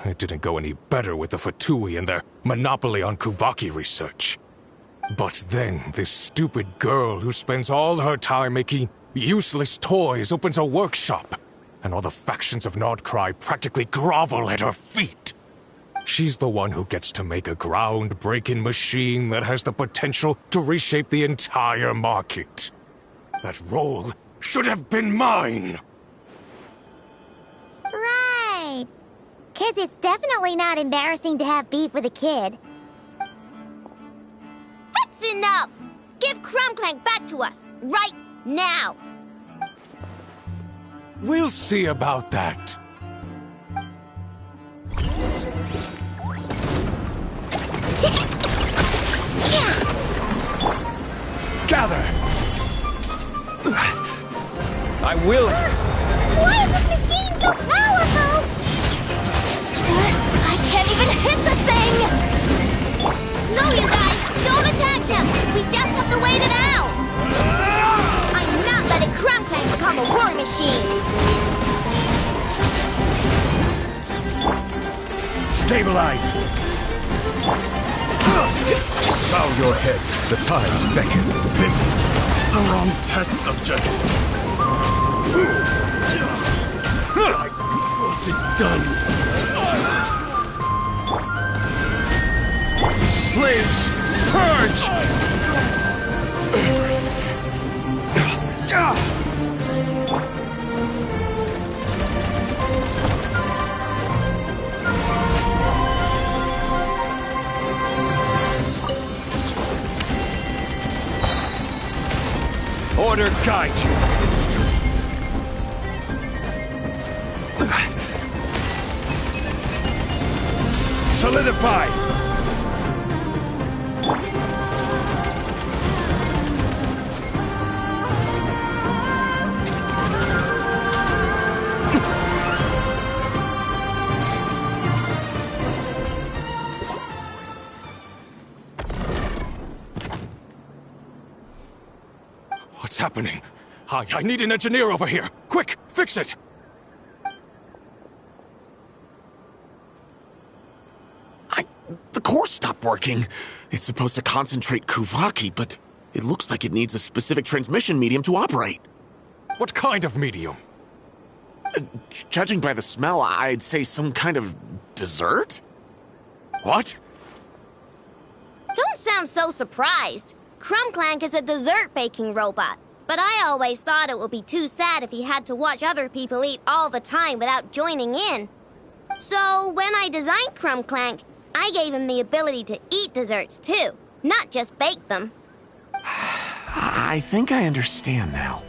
It didn't go any better with the Fatui and their monopoly on Kuvaki research. But then, this stupid girl who spends all her time making useless toys opens a workshop, and all the factions of Nordcry practically grovel at her feet. She's the one who gets to make a groundbreaking machine that has the potential to reshape the entire market. That role should have been mine! Right. 'Cause it's definitely not embarrassing to have beef with a kid. That's enough! Give Crumclank back to us, right now! We'll see about that. Gather! I will... Why is this machine so powerful? I can't even hit the thing! No, you guys! Don't attack them! We just have to wait it out! I'm not letting Crumclank become a war machine! Stabilize! Bow your head. The tides beckon. The wrong test subject. What's it done? Flames! Purge! Order guide you. Solidify. What's happening? I need an engineer over here. Quick, fix it! The core stopped working. It's supposed to concentrate Kuvaki, but it looks like it needs a specific transmission medium to operate. What kind of medium? Judging by the smell, I'd say some kind of dessert? What? Don't sound so surprised. Crumclank is a dessert baking robot, but I always thought it would be too sad if he had to watch other people eat all the time without joining in. So when I designed Crumclank, I gave him the ability to eat desserts too, not just bake them. I think I understand now.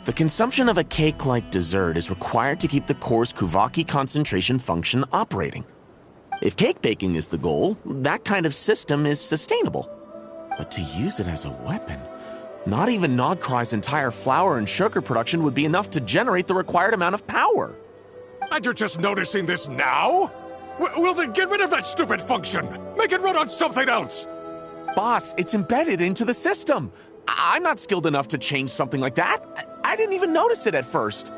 The consumption of a cake-like dessert is required to keep the core's Kuvaki concentration function operating. If cake baking is the goal, that kind of system is sustainable. But to use it as a weapon, not even Nodcry's entire flour and sugar production would be enough to generate the required amount of power. And you're just noticing this now? Well then get rid of that stupid function! Make it run on something else! Boss, it's embedded into the system. I'm not skilled enough to change something like that. I didn't even notice it at first.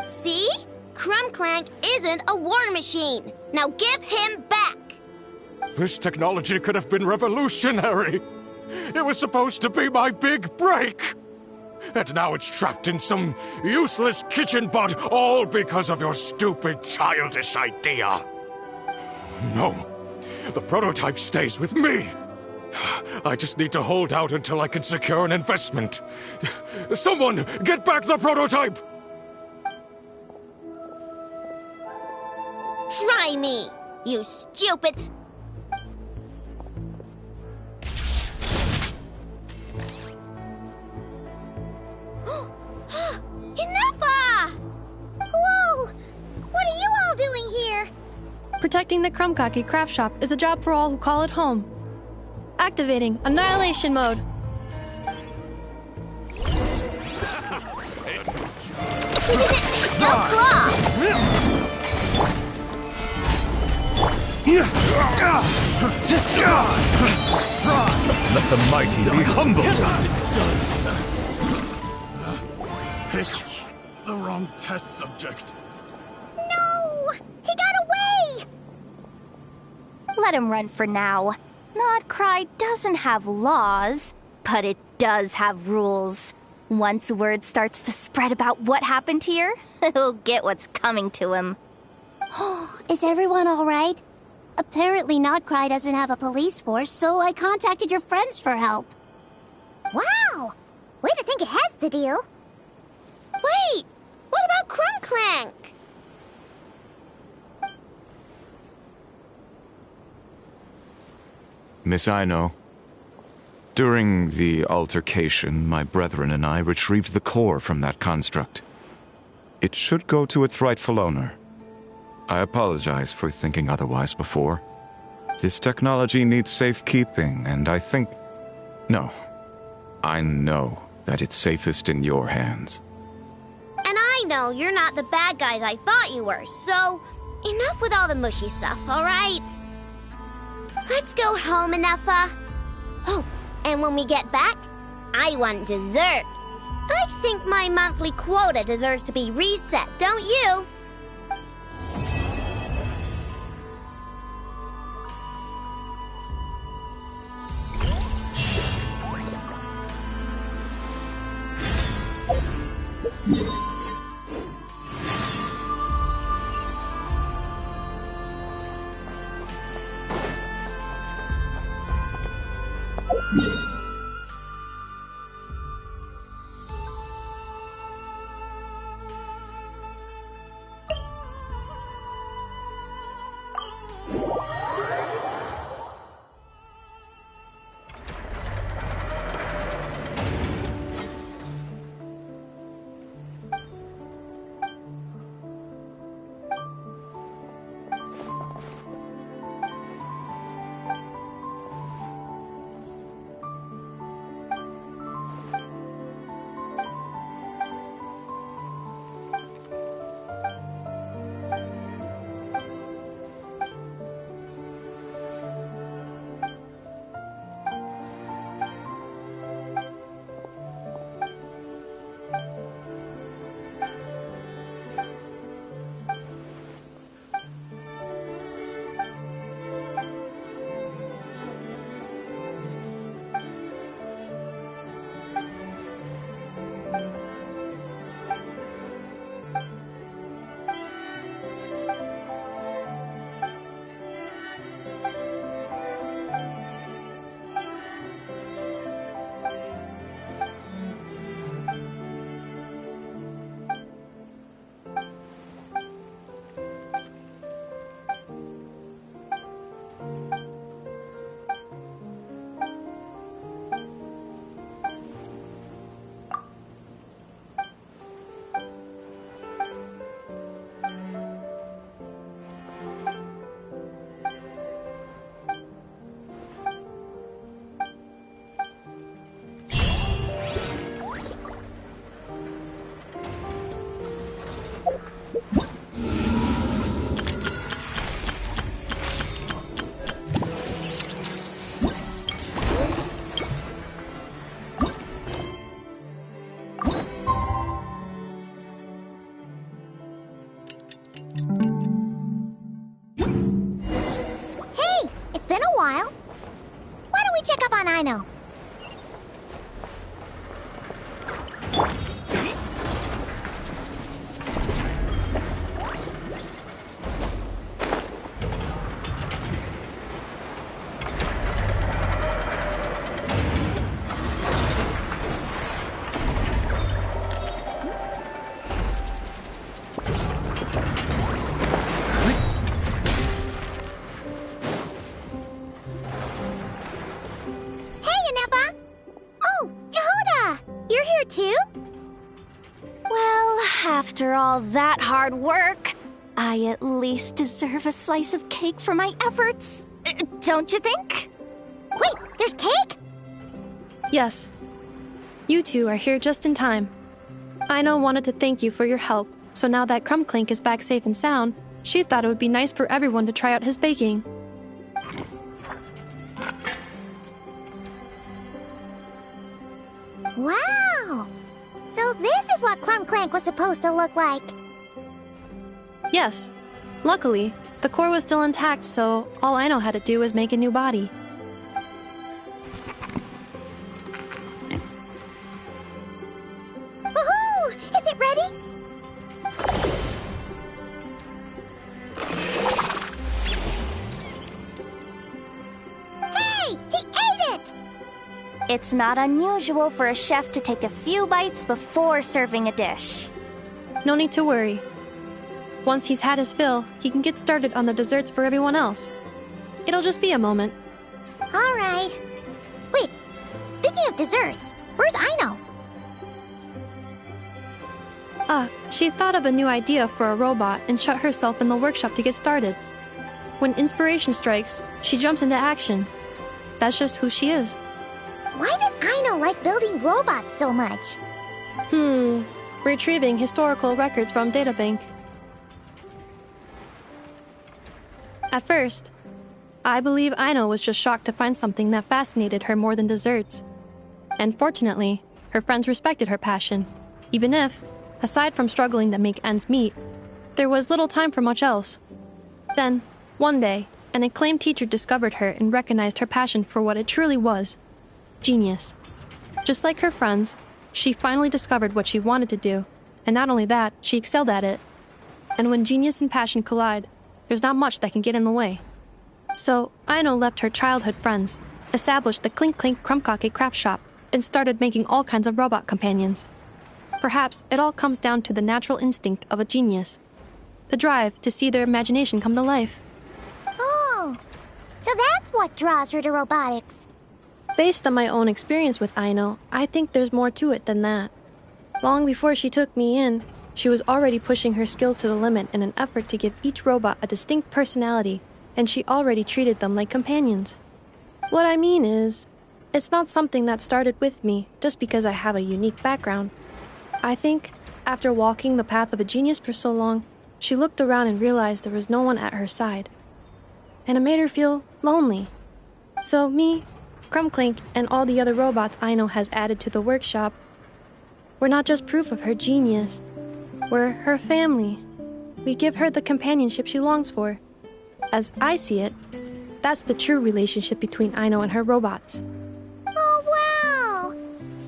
See? Crumclank isn't a war machine. Now give him back! This technology could have been revolutionary! It was supposed to be my big break! And now it's trapped in some useless kitchen bot, all because of your stupid, childish idea. No, the prototype stays with me. I just need to hold out until I can secure an investment. Someone, get back the prototype! Try me! You stupid... Enough! Whoa! What are you all doing here? Protecting the Krumkaki craft shop is a job for all who call it home. Activating Annihilation Mode. Go claw! Let the mighty be humble! Picked the wrong test subject. No! He got away! Let him run for now. Notcry doesn't have laws, but it does have rules. Once word starts to spread about what happened here, he'll get what's coming to him. Is everyone all right? Apparently Notcry doesn't have a police force, so I contacted your friends for help. Wow! Way to think ahead's the deal. Wait! What about Krumklank? Miss Aino, during the altercation, my brethren and I retrieved the core from that construct. It should go to its rightful owner. I apologize for thinking otherwise before. This technology needs safekeeping, and I think... No. I know that it's safest in your hands. And I know you're not the bad guys I thought you were, so enough with all the mushy stuff, alright? Let's go home, Enougha. Oh, and when we get back, I want dessert. I think my monthly quota deserves to be reset, don't you? too? Well, after all that hard work, I at least deserve a slice of cake for my efforts. Don't you think? Wait, there's cake? Yes. You two are here just in time. Aino wanted to thank you for your help, so now that Crumbclink is back safe and sound, she thought it would be nice for everyone to try out his baking. Wow! So this is what Crumbclank was supposed to look like. Yes. Luckily, the core was still intact, so all Aino had to do was make a new body. Woohoo! Is it ready? Hey! He ate it! It's not unusual for a chef to take a few bites before serving a dish. No need to worry. Once he's had his fill, he can get started on the desserts for everyone else. It'll just be a moment. Alright. Wait, speaking of desserts, where's Aino? She thought of a new idea for a robot and shut herself in the workshop to get started. When inspiration strikes, she jumps into action. That's just who she is. Why does Aino like building robots so much? Retrieving historical records from databank. At first, I believe Aino was just shocked to find something that fascinated her more than desserts. And fortunately, her friends respected her passion, even if, aside from struggling to make ends meet, there was little time for much else. Then, one day, an acclaimed teacher discovered her and recognized her passion for what it truly was: genius. Just like her friends, she finally discovered what she wanted to do, and not only that, she excelled at it. And when genius and passion collide, there's not much that can get in the way. So, Aino left her childhood friends, established the Clink Clink Crumbkake craft shop, and started making all kinds of robot companions. Perhaps it all comes down to the natural instinct of a genius. The drive to see their imagination come to life. Oh, so that's what draws her to robotics. Based on my own experience with Aino, I think there's more to it than that. Long before she took me in, she was already pushing her skills to the limit in an effort to give each robot a distinct personality, and she already treated them like companions. What I mean is, it's not something that started with me just because I have a unique background. I think, after walking the path of a genius for so long, she looked around and realized there was no one at her side. And it made her feel lonely. So me, Crumbclink, and all the other robots Aino has added to the workshop, we're not just proof of her genius. We're her family. We give her the companionship she longs for. As I see it, that's the true relationship between Aino and her robots. Oh, wow!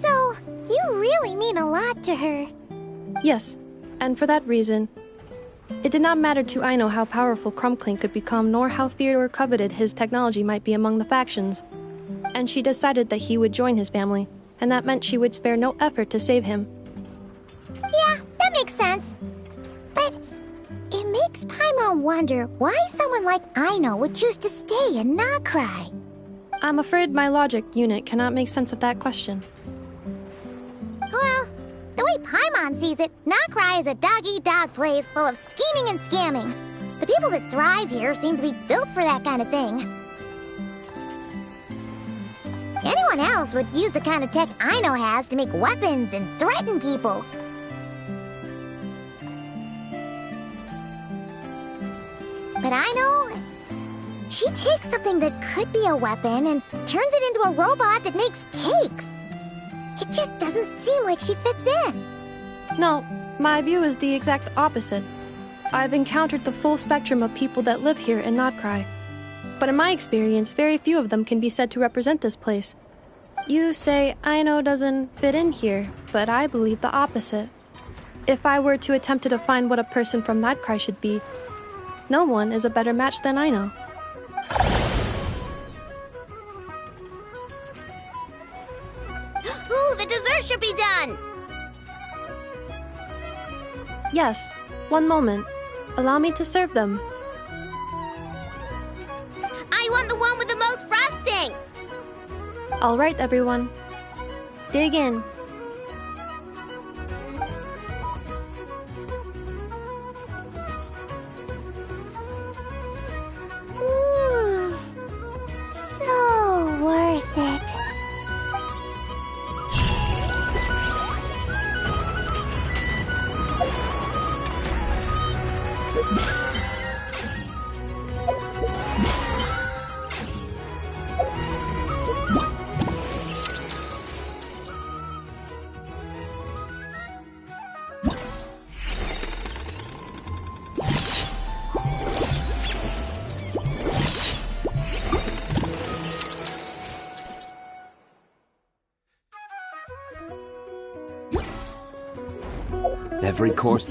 So, you really mean a lot to her. Yes, and for that reason, it did not matter to Aino how powerful Crumbclink could become, nor how feared or coveted his technology might be among the factions. And she decided that he would join his family, and that meant she would spare no effort to save him. Yeah, that makes sense. But it makes Paimon wonder why someone like Aino would choose to stay and not cry. I'm afraid my logic unit cannot make sense of that question. Well, the way Paimon sees it, Nocry is a dog-eat-dog place full of scheming and scamming. The people that thrive here seem to be built for that kind of thing. Anyone else would use the kind of tech Aino has to make weapons and threaten people. But Aino, she takes something that could be a weapon and turns it into a robot that makes cakes. It just doesn't seem like she fits in. No, my view is the exact opposite. I've encountered the full spectrum of people that live here in Notcry. But in my experience, very few of them can be said to represent this place. You say Aino doesn't fit in here, but I believe the opposite. If I were to attempt to define what a person from Notcry should be, no one is a better match than Aino. Ooh, the dessert should be done! Yes, one moment. Allow me to serve them. I want the one with the most frosting! All right, everyone. Dig in. Every course...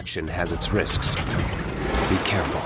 action has its risks. Be careful.